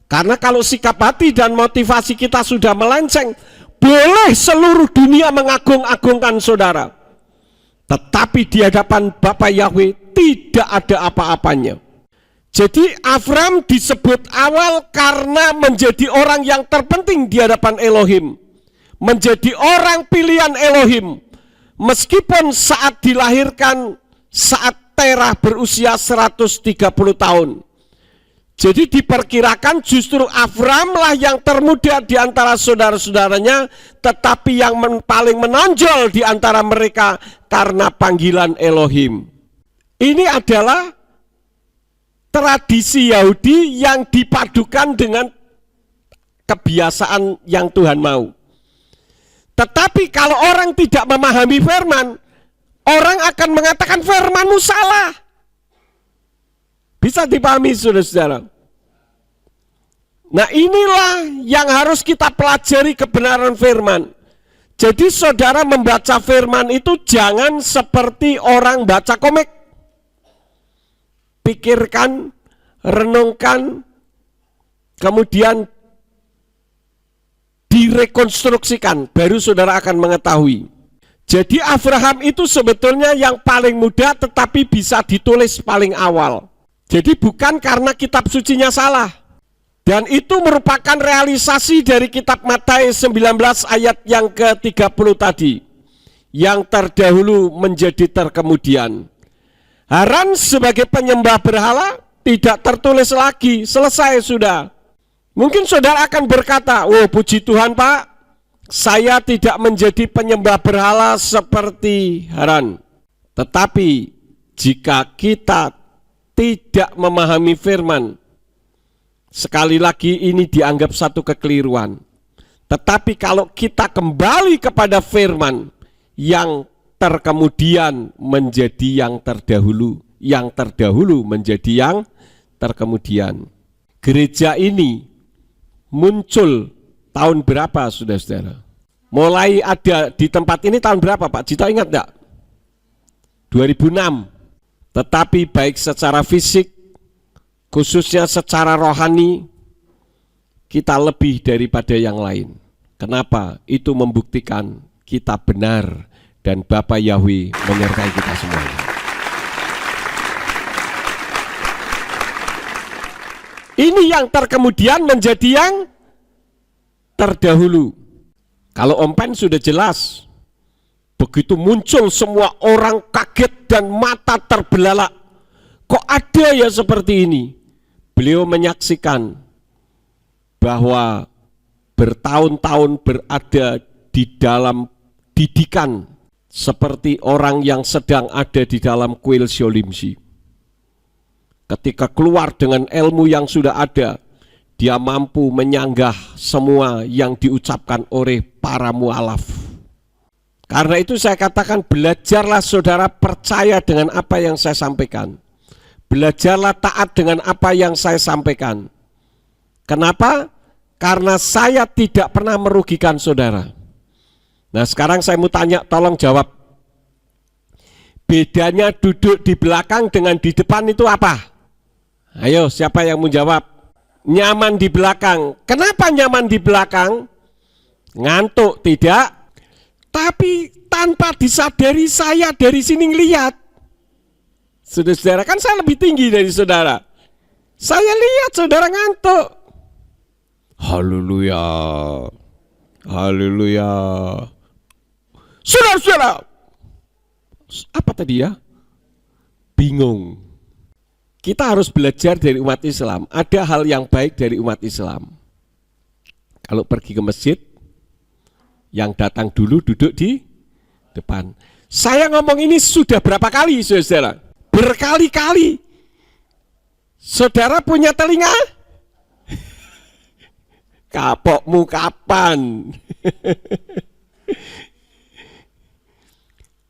Karena kalau sikap hati dan motivasi kita sudah melenceng, Boleh seluruh dunia mengagung-agungkan saudara, tetapi di hadapan Bapa Yahweh tidak ada apa-apanya. Jadi Avram disebut awal karena menjadi orang yang terpenting di hadapan Elohim, menjadi orang pilihan Elohim, meskipun saat dilahirkan saat Terah berusia 130 tahun. Jadi diperkirakan justru Avramlah yang termuda di antara saudara-saudaranya, tetapi yang paling menonjol di antara mereka karena panggilan Elohim. Ini adalah tradisi Yahudi yang dipadukan dengan kebiasaan yang Tuhan mau. Tetapi kalau orang tidak memahami firman, orang akan mengatakan firmanmu salah. Bisa dipahami saudara-saudara. Nah inilah yang harus kita pelajari kebenaran firman. Jadi saudara membaca firman itu jangan seperti orang baca komik. Pikirkan, renungkan, kemudian direkonstruksikan, baru saudara akan mengetahui. Jadi Abraham itu sebetulnya yang paling muda tetapi bisa ditulis paling awal. Jadi bukan karena kitab sucinya salah. Dan itu merupakan realisasi dari kitab Matius 19 ayat yang ke-30 tadi. Yang terdahulu menjadi terkemudian. Haran sebagai penyembah berhala tidak tertulis lagi, selesai sudah. Mungkin saudara akan berkata, "Oh, puji Tuhan Pak, saya tidak menjadi penyembah berhala seperti Haran." Tetapi jika kita tidak memahami firman, sekali lagi ini dianggap satu kekeliruan. Tetapi kalau kita kembali kepada firman, yang terkemudian menjadi yang terdahulu, yang terdahulu menjadi yang terkemudian. Gereja ini muncul tahun berapa saudara-saudara? Mulai ada di tempat ini tahun berapa Pak Cito, ingat enggak? 2006. Tetapi baik secara fisik, khususnya secara rohani, kita lebih daripada yang lain. Kenapa? Itu membuktikan kita benar dan Bapa Yahweh menyertai kita semuanya. Ini yang terkemudian menjadi yang terdahulu. Kalau Om Pen sudah jelas. Begitu muncul semua orang kaget dan mata terbelalak. Kok ada ya seperti ini? Beliau menyaksikan bahwa bertahun-tahun berada di dalam didikan seperti orang yang sedang ada di dalam kuil Syolimsi. Ketika keluar dengan ilmu yang sudah ada, dia mampu menyanggah semua yang diucapkan oleh para mualaf. Karena itu saya katakan, belajarlah saudara percaya dengan apa yang saya sampaikan. Belajarlah taat dengan apa yang saya sampaikan. Kenapa? Karena saya tidak pernah merugikan saudara. Nah sekarang saya mau tanya, tolong jawab. Bedanya duduk di belakang dengan di depan itu apa? Ayo, siapa yang mau jawab? Nyaman di belakang. Kenapa nyaman di belakang? Ngantuk, tidak? Tapi tanpa disadari saya dari sini ngelihat. Saudara, kan saya lebih tinggi dari saudara. Saya lihat saudara ngantuk. Haleluya. Haleluya. Saudara-saudara, apa tadi ya? Bingung. Kita harus belajar dari umat Islam. Ada hal yang baik dari umat Islam. Kalau pergi ke masjid, yang datang dulu duduk di depan. Saya ngomong ini sudah berapa kali saudara? Berkali-kali. Saudara punya telinga? Kapokmu kapan?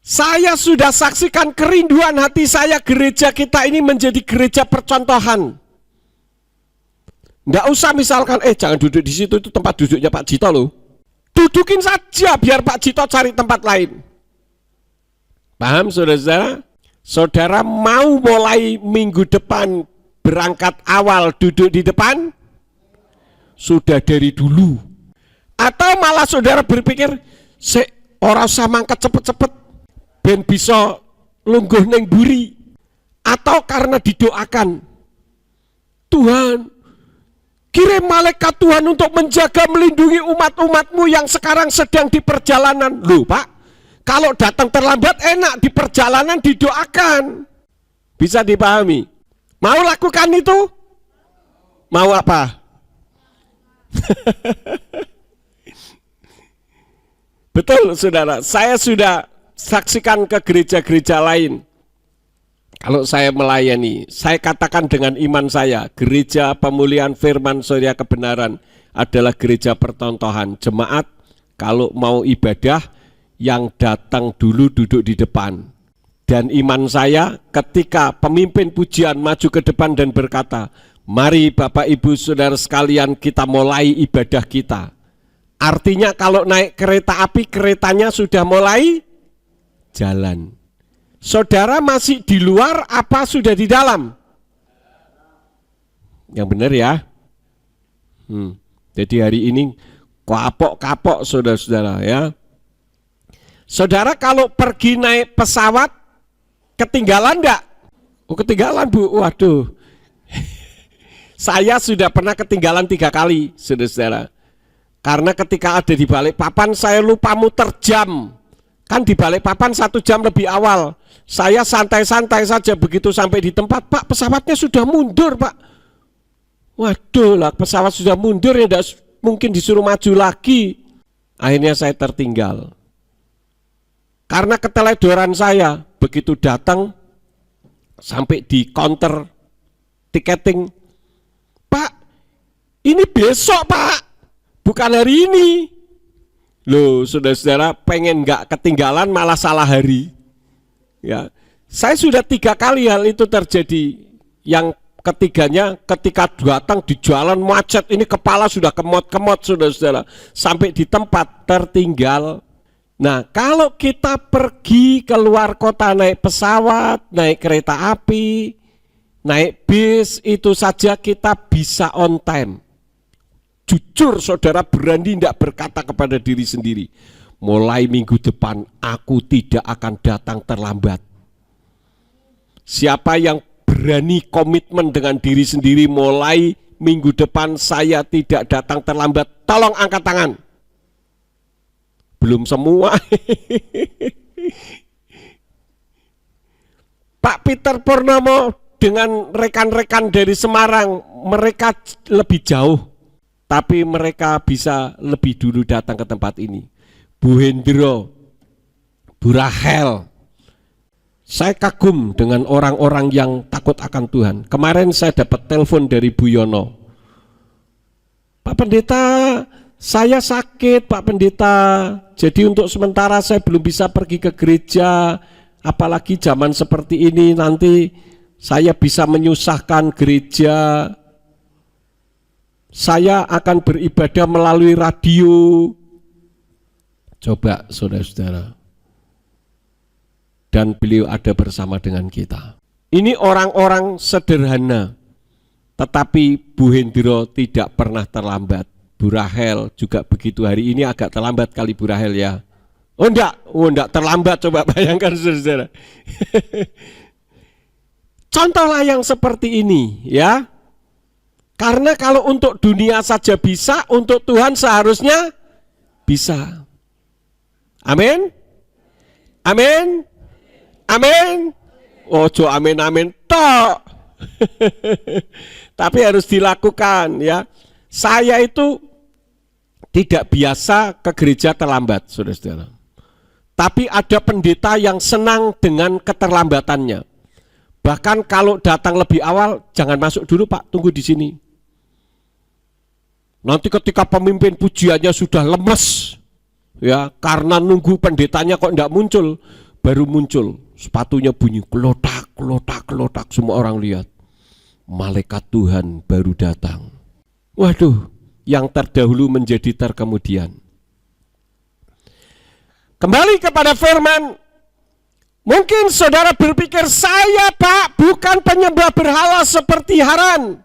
Saya sudah saksikan kerinduan hati saya gereja kita ini menjadi gereja percontohan. Nggak usah misalkan, jangan duduk di situ, itu tempat duduknya Pak Jito loh. Dudukin saja biar Pak Jito cari tempat lain. Paham saudara-saudara? Saudara mau mulai minggu depan berangkat awal duduk di depan? Sudah dari dulu. Atau malah saudara berpikir, ora usah mangkat cepet-cepet ben bisa lungguh neng buri. Atau karena didoakan, Tuhan kirim malaikat Tuhan untuk menjaga melindungi umat-umatmu yang sekarang sedang di perjalanan. Loh Pak, kalau datang terlambat enak, di perjalanan didoakan. Bisa dipahami? Mau lakukan itu? Mau apa? Betul saudara, saya sudah saksikan ke gereja-gereja lain. Kalau saya melayani, saya katakan dengan iman saya, gereja pemulihan firman Surya kebenaran adalah gereja pertontohan. Jemaat kalau mau ibadah, yang datang dulu duduk di depan. Dan iman saya ketika pemimpin pujian maju ke depan dan berkata, mari Bapak Ibu Saudara sekalian kita mulai ibadah kita. Artinya kalau naik kereta api, keretanya sudah mulai jalan. Saudara masih di luar apa sudah di dalam? Yang benar ya. Jadi hari ini kapok-kapok saudara-saudara ya. Saudara kalau pergi naik pesawat ketinggalan enggak? Oh ketinggalan Bu, waduh. Saya sudah pernah ketinggalan 3 kali saudara-saudara. Karena ketika ada di Balikpapan saya lupa muter jam. Kan di Balikpapan 1 jam lebih awal. Saya santai-santai saja begitu sampai di tempat, Pak pesawatnya sudah mundur Pak. Waduh lah pesawat sudah mundur ya tidak mungkin disuruh maju lagi. Akhirnya saya tertinggal. Karena keteledoran saya begitu datang sampai di counter tiketing. Pak ini besok Pak, bukan hari ini. Loh saudara-saudara pengen nggak ketinggalan malah salah hari. Ya, saya sudah 3 kali hal itu terjadi. Yang ketiganya ketika datang di jalan macet ini kepala sudah kemot-kemot saudara-saudara. Sampai di tempat tertinggal. Nah kalau kita pergi keluar kota naik pesawat, naik kereta api, naik bis itu saja kita bisa on time. Jujur saudara berani tidak berkata kepada diri sendiri, mulai minggu depan aku tidak akan datang terlambat. Siapa yang berani komitmen dengan diri sendiri mulai minggu depan saya tidak datang terlambat, tolong angkat tangan. Belum semua. Pak Peter Purnomo dengan rekan-rekan dari Semarang, mereka lebih jauh. Tapi mereka bisa lebih dulu datang ke tempat ini. Bu Hendro, Bu Rahel. Saya kagum dengan orang-orang yang takut akan Tuhan. Kemarin saya dapat telepon dari Bu Yono. Pak Pendeta, saya sakit Pak Pendeta. Jadi untuk sementara saya belum bisa pergi ke gereja. Apalagi zaman seperti ini nanti saya bisa menyusahkan gereja. Saya akan beribadah melalui radio. Coba saudara-saudara. Dan beliau ada bersama dengan kita. Ini orang-orang sederhana. Tetapi Bu Hendro tidak pernah terlambat. Bu Rahel juga begitu. Hari ini agak terlambat kali Bu Rahel ya. Oh enggak terlambat, coba bayangkan saudara-saudara. Contohlah yang seperti ini ya. Karena kalau untuk dunia saja bisa, untuk Tuhan seharusnya bisa. Amin. Amin. Amin. Ojo amin amin tok. Tapi harus dilakukan ya. Saya itu tidak biasa ke gereja terlambat, saudara-saudara. Tapi ada pendeta yang senang dengan keterlambatannya. Bahkan kalau datang lebih awal, jangan masuk dulu Pak, tunggu di sini. Nanti ketika pemimpin pujiannya sudah lemes, ya karena nunggu pendetanya kok enggak muncul, baru muncul. Sepatunya bunyi kelotak, kelotak, kelotak, semua orang lihat. Malaikat Tuhan baru datang. Waduh, yang terdahulu menjadi terkemudian. Kembali kepada firman. Mungkin saudara berpikir, saya Pak bukan penyembah berhala seperti Haran.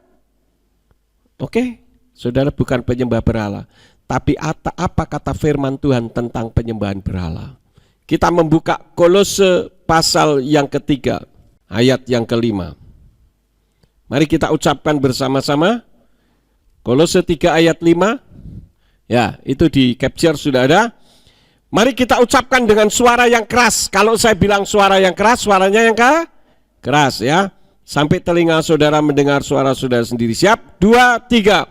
Oke, saudara bukan penyembah berhala. Tapi apa kata firman Tuhan tentang penyembahan berhala? Kita membuka Kolose pasal yang ketiga, ayat yang kelima. Mari kita ucapkan bersama-sama. Kolose 3 ayat 5. Ya, itu di capture sudah ada. Mari kita ucapkan dengan suara yang keras. Kalau saya bilang suara yang keras, suaranya yang keras ya. Sampai telinga saudara mendengar suara saudara sendiri. Siap? 2, 3.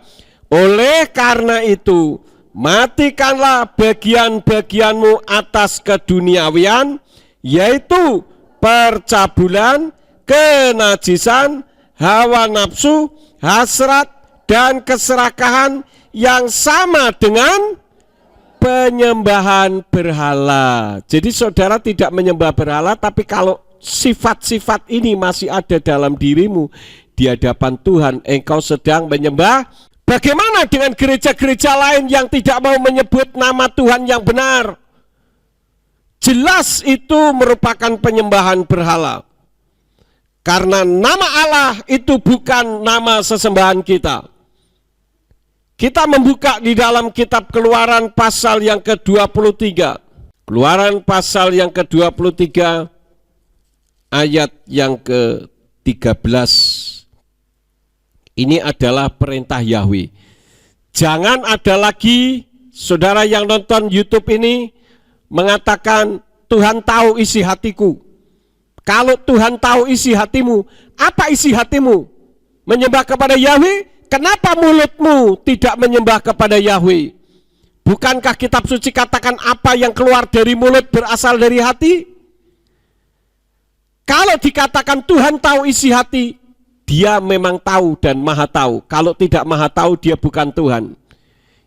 Oleh karena itu, matikanlah bagian-bagianmu atas keduniawian, yaitu percabulan, kenajisan, hawa nafsu, hasrat, dan keserakahan yang sama dengan penyembahan berhala. Jadi saudara tidak menyembah berhala, tapi kalau sifat-sifat ini masih ada dalam dirimu, di hadapan Tuhan engkau sedang menyembah. Bagaimana dengan gereja-gereja lain yang tidak mau menyebut nama Tuhan yang benar? Jelas itu merupakan penyembahan berhala. Karena nama Allah itu bukan nama sesembahan kita. Kita membuka di dalam kitab Keluaran pasal yang ke-23. Keluaran pasal yang ke-23 ayat yang ke-13. Ini adalah perintah Yahweh. Jangan ada lagi saudara yang nonton YouTube ini mengatakan Tuhan tahu isi hatiku. Kalau Tuhan tahu isi hatimu, apa isi hatimu? Menyembah kepada Yahweh? Kenapa mulutmu tidak menyembah kepada Yahweh? Bukankah kitab suci katakan apa yang keluar dari mulut berasal dari hati? Kalau dikatakan Tuhan tahu isi hati, Dia memang tahu dan maha tahu. Kalau tidak maha tahu, Dia bukan Tuhan.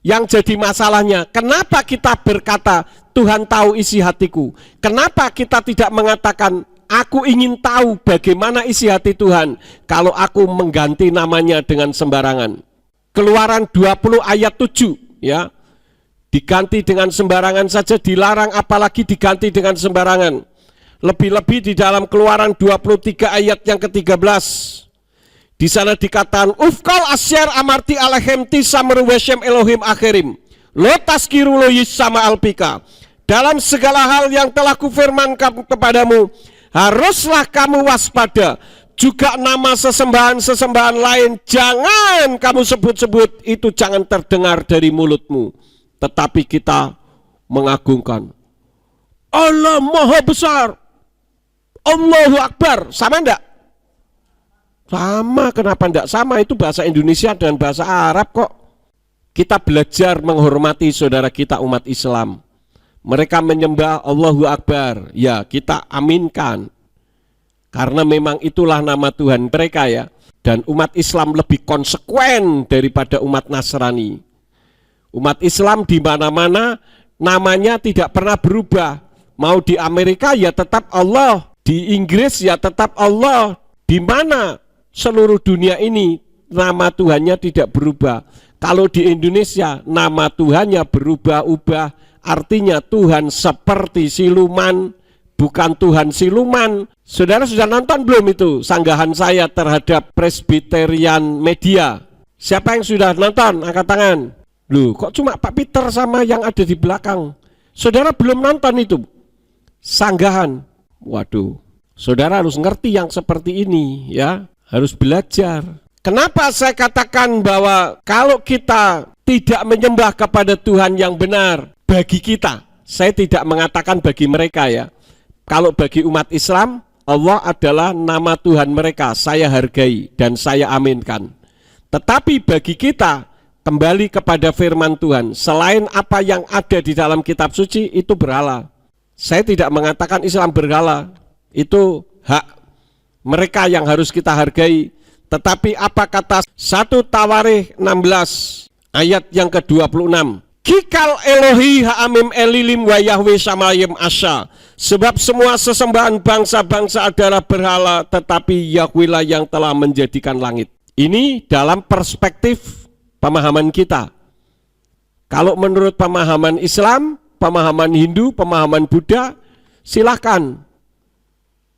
Yang jadi masalahnya, kenapa kita berkata Tuhan tahu isi hatiku? Kenapa kita tidak mengatakan aku ingin tahu bagaimana isi hati Tuhan kalau aku mengganti namanya dengan sembarangan? Keluaran 20 ayat 7 ya. Diganti dengan sembarangan saja dilarang, apalagi diganti dengan sembarangan. Lebih-lebih di dalam Keluaran 23 ayat yang ke-13. Di sana dikatakan Ufkal asyar amarti alahem tisamru weshem Elohim akhirim lo taskiru lo yisama alpika. Dalam segala hal yang telah kufirmankan kepadamu, haruslah kamu waspada. Juga nama sesembahan-sesembahan lain jangan kamu sebut-sebut, itu jangan terdengar dari mulutmu. Tetapi kita mengagungkan Allah Maha Besar, Allahu Akbar. Sama enggak? Sama, kenapa enggak sama? Itu bahasa Indonesia dan bahasa Arab kok. Kita belajar menghormati saudara kita umat Islam. Mereka menyembah Allahu Akbar, ya kita aminkan. Karena memang itulah nama Tuhan mereka ya. Dan umat Islam lebih konsekuen daripada umat Nasrani. Umat Islam di mana-mana namanya tidak pernah berubah. Mau di Amerika ya tetap Allah, di Inggris ya tetap Allah. Di mana seluruh dunia ini nama Tuhannya tidak berubah. Kalau di Indonesia nama Tuhannya berubah-ubah. Artinya Tuhan seperti siluman, bukan Tuhan siluman. Saudara sudah nonton belum itu sanggahan saya terhadap Presbyterian Media? Siapa yang sudah nonton? Angkat tangan. Loh, kok cuma Pak Peter sama yang ada di belakang? Saudara belum nonton itu sanggahan. Waduh, saudara harus ngerti yang seperti ini ya. Harus belajar. Kenapa saya katakan bahwa kalau kita tidak menyembah kepada Tuhan yang benar, bagi kita, saya tidak mengatakan bagi mereka ya. Kalau bagi umat Islam, Allah adalah nama Tuhan mereka, saya hargai dan saya aminkan. Tetapi bagi kita, kembali kepada firman Tuhan, selain apa yang ada di dalam kitab suci, itu berhala. Saya tidak mengatakan Islam berhala, itu hak mereka yang harus kita hargai. Tetapi apa kata 1 Tawarikh 16 ayat yang ke-26? Kikal Elohi ha'amim elilim wa Yahweh samayim asya. Sebab semua sesembahan bangsa-bangsa adalah berhala, tetapi Yahweh lah yang telah menjadikan langit. Ini dalam perspektif pemahaman kita. Kalau menurut pemahaman Islam, pemahaman Hindu, pemahaman Buddha, silahkan.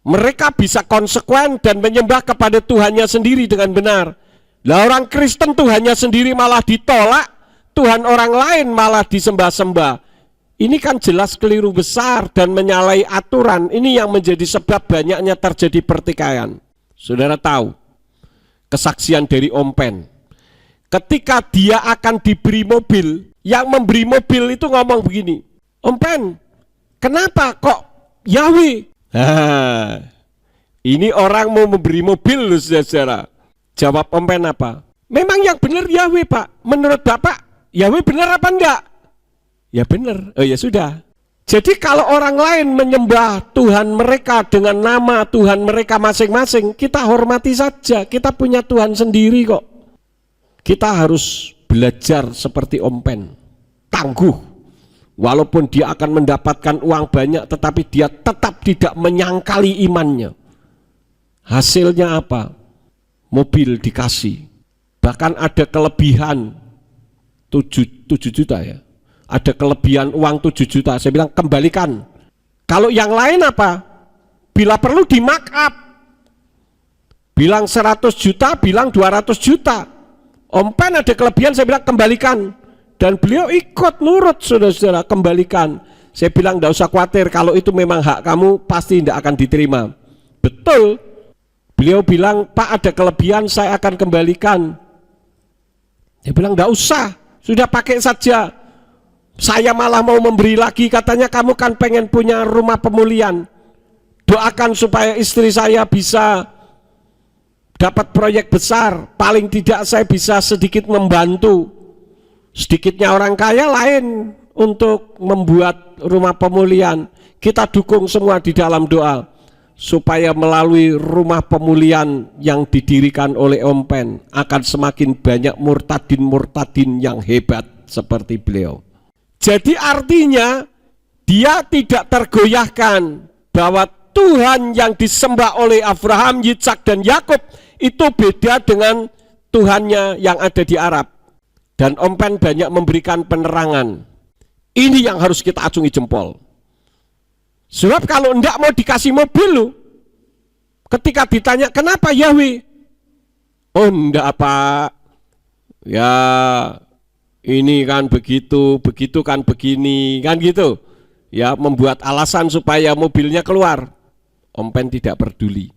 Mereka bisa konsekuen dan menyembah kepada Tuhannya sendiri dengan benar. Lah orang Kristen Tuhannya sendiri malah ditolak, Tuhan orang lain malah disembah-sembah. Ini kan jelas keliru besar dan menyalahi aturan. Ini yang menjadi sebab banyaknya terjadi pertikaian. Saudara tahu kesaksian dari Om Pen. Ketika dia akan diberi mobil, yang memberi mobil itu ngomong begini, Om Pen, kenapa kok Yahweh? Ini orang mau memberi mobil loh saudara. Jawab Om Pen apa? Memang yang benar Yahweh Pak. Menurut Bapak Yahweh benar apa enggak? Ya benar. Oh ya sudah. Jadi kalau orang lain menyembah Tuhan mereka dengan nama Tuhan mereka masing-masing, kita hormati saja. Kita punya Tuhan sendiri kok. Kita harus belajar seperti Om Pen. Tangguh. Walaupun dia akan mendapatkan uang banyak, tetapi dia tetap tidak menyangkali imannya. Hasilnya apa? Mobil dikasih. Bahkan ada kelebihan 7 juta ya. Ada kelebihan uang 7 juta. Saya bilang kembalikan. Kalau yang lain apa? Bila perlu di mark up. Bilang 100 juta, bilang 200 juta. Om Pen ada kelebihan, saya bilang kembalikan. Dan beliau ikut nurut, saudara-saudara, kembalikan. Saya bilang tidak usah khawatir, kalau itu memang hak kamu pasti tidak akan diterima. Betul. Beliau bilang, Pak ada kelebihan, saya akan kembalikan. Dia bilang tidak usah, sudah pakai saja. Saya malah mau memberi lagi, katanya kamu kan pengen punya rumah pemulihan. Doakan supaya istri saya bisa dapat proyek besar, paling tidak saya bisa sedikit membantu. Sedikitnya orang kaya lain untuk membuat rumah pemulihan. Kita dukung semua di dalam doa supaya melalui rumah pemulihan yang didirikan oleh Om Pen akan semakin banyak murtadin-murtadin yang hebat seperti beliau. Jadi artinya dia tidak tergoyahkan bahwa Tuhan yang disembah oleh Abraham, Yitzhak dan Yakub itu beda dengan Tuhannya yang ada di Arab. Dan Om Pen banyak memberikan penerangan. Ini yang harus kita acungi jempol. Sebab kalau enggak mau dikasih mobil lu, ketika ditanya kenapa Yahweh? Oh enggak Pak. Ya ini kan begitu, begitu kan begini, kan gitu. Ya membuat alasan supaya mobilnya keluar. Om Pen tidak peduli.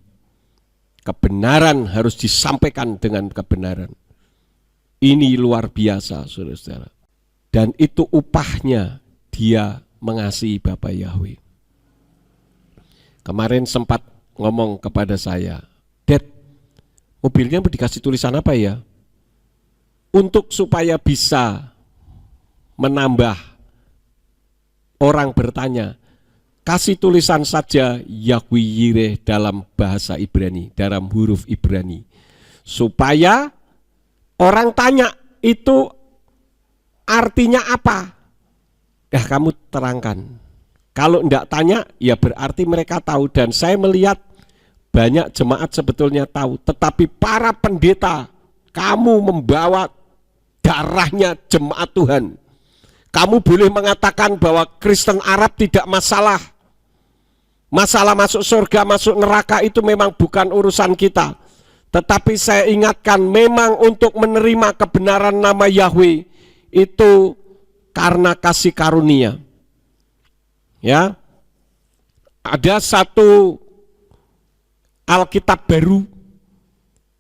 Kebenaran harus disampaikan dengan kebenaran. Ini luar biasa, saudara-saudara. Dan itu upahnya dia mengasihi Bapa Yahweh. Kemarin sempat ngomong kepada saya, Dad, mobilnya mau dikasih tulisan apa ya? Untuk supaya bisa menambah orang bertanya, kasih tulisan saja Yahweh Yireh dalam bahasa Ibrani, dalam huruf Ibrani. Supaya orang tanya itu artinya apa? Ya kamu terangkan. Kalau enggak tanya ya berarti mereka tahu. Dan saya melihat banyak jemaat sebetulnya tahu. Tetapi para pendeta, kamu membawa darahnya jemaat Tuhan. Kamu boleh mengatakan bahwa Kristen Arab tidak masalah. Masalah masuk surga, masuk neraka itu memang bukan urusan kita. Tetapi saya ingatkan memang untuk menerima kebenaran nama Yahweh itu karena kasih karunia. Ya, ada satu Alkitab baru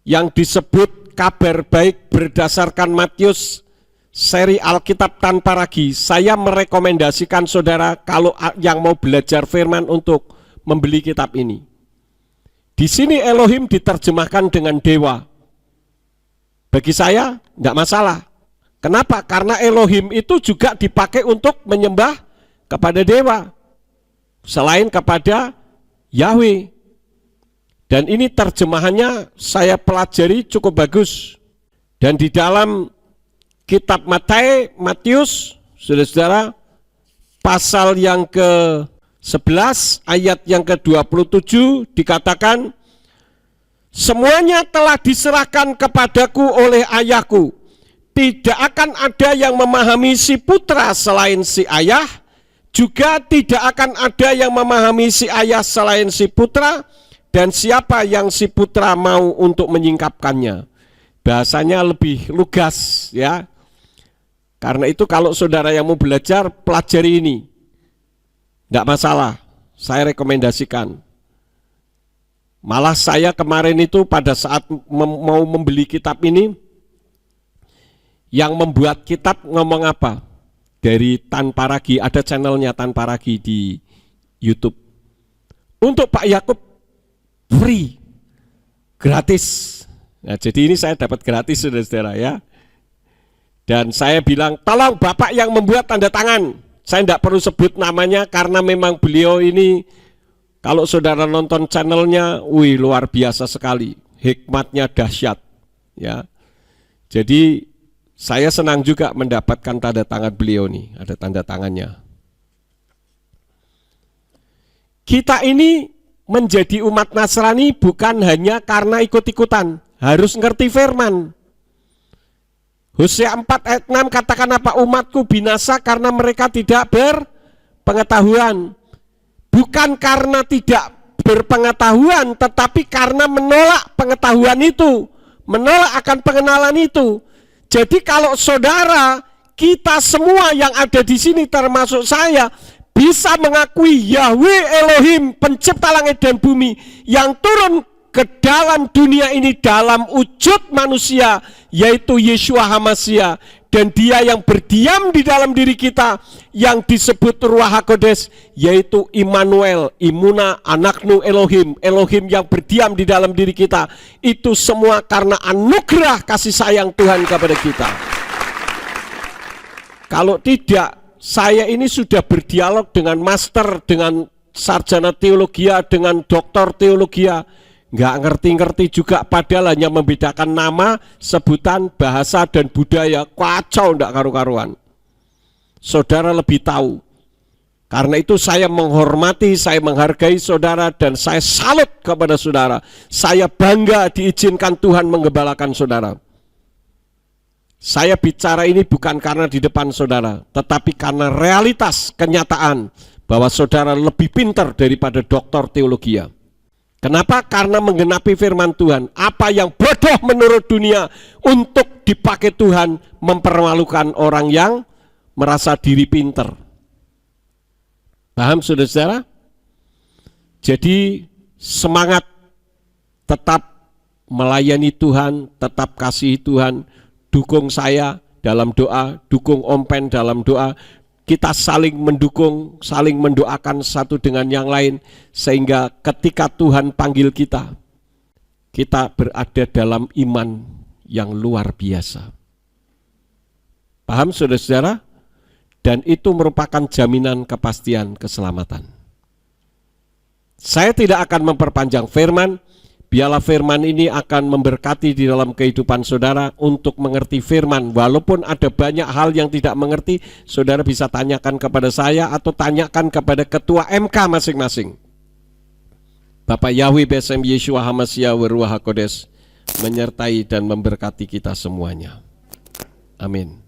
yang disebut kabar baik berdasarkan Matius, seri Alkitab tanpa ragi. Saya merekomendasikan saudara kalau yang mau belajar firman untuk membeli kitab ini. Di sini Elohim diterjemahkan dengan dewa. Bagi saya tidak masalah. Kenapa? Karena Elohim itu juga dipakai untuk menyembah kepada dewa selain kepada Yahweh. Dan ini terjemahannya saya pelajari cukup bagus. Dan di dalam kitab Matius, saudara-saudara, pasal yang ke-11 ayat yang ke-27 dikatakan, semuanya telah diserahkan kepadaku oleh ayahku. Tidak akan ada yang memahami si putra selain si ayah, juga tidak akan ada yang memahami si ayah selain si putra, dan siapa yang si putra mau untuk menyingkapkannya. Bahasanya lebih lugas ya. Karena itu kalau saudara yang mau belajar, pelajari ini. Tidak masalah, saya rekomendasikan. Malah saya kemarin itu pada saat mau membeli kitab ini, yang membuat kitab ngomong apa? Dari Tan Paragi, ada channelnya Tan Paragi di YouTube. Untuk Pak Yakub, free, gratis. Nah, jadi ini saya dapat gratis, saudara-saudara ya. Dan saya bilang, tolong Bapak yang membuat tanda tangan. Saya tidak perlu sebut namanya karena memang beliau ini, kalau saudara nonton channelnya, wih luar biasa sekali. Hikmatnya dahsyat. Ya. Jadi saya senang juga mendapatkan tanda tangan beliau nih, ada tanda tangannya. Kita ini menjadi umat Nasrani bukan hanya karena ikut-ikutan, harus ngerti firman. Hosea 4 ayat 6 katakan apa? Umatku binasa karena mereka tidak berpengetahuan. Bukan karena tidak berpengetahuan, tetapi karena menolak pengetahuan itu, menolak akan pengenalan itu. Jadi kalau saudara, kita semua yang ada di sini termasuk saya, bisa mengakui Yahweh Elohim, pencipta langit dan bumi, yang turun ke dalam dunia ini dalam wujud manusia, yaitu Yeshua HaMashiach, dan dia yang berdiam di dalam diri kita yang disebut Ruach HaKodes, yaitu Immanuel, Imuna Anaknu Elohim, Elohim yang berdiam di dalam diri kita. Itu semua karena anugerah kasih sayang Tuhan kepada kita. Kalau tidak, saya ini sudah berdialog dengan master, dengan sarjana teologi, dengan doktor teologi, nggak ngerti-ngerti juga, padahal hanya membedakan nama, sebutan, bahasa, dan budaya. Kacau, nggak karu-karuan. Saudara lebih tahu. Karena itu saya menghormati, saya menghargai saudara, dan saya salut kepada saudara. Saya bangga diizinkan Tuhan menggembalakan saudara. Saya bicara ini bukan karena di depan saudara, tetapi karena realitas, kenyataan, bahwa saudara lebih pintar daripada doktor teologi. Kenapa? Karena menggenapi firman Tuhan. Apa yang bodoh menurut dunia untuk dipakai Tuhan mempermalukan orang yang merasa diri pintar. Paham saudara-saudara? Jadi semangat tetap melayani Tuhan, tetap kasih Tuhan, dukung saya dalam doa, dukung Om Pen dalam doa. Kita saling mendukung, saling mendoakan satu dengan yang lain, sehingga ketika Tuhan panggil kita, kita berada dalam iman yang luar biasa. Paham saudara-saudara? Dan itu merupakan jaminan kepastian keselamatan. Saya tidak akan memperpanjang firman. Biarlah firman ini akan memberkati di dalam kehidupan saudara untuk mengerti firman. Walaupun ada banyak hal yang tidak mengerti, saudara bisa tanyakan kepada saya atau tanyakan kepada ketua MK masing-masing. Bapak Yahweh Besem Yeshua HaMashiach Ruach HaKodes menyertai dan memberkati kita semuanya. Amin.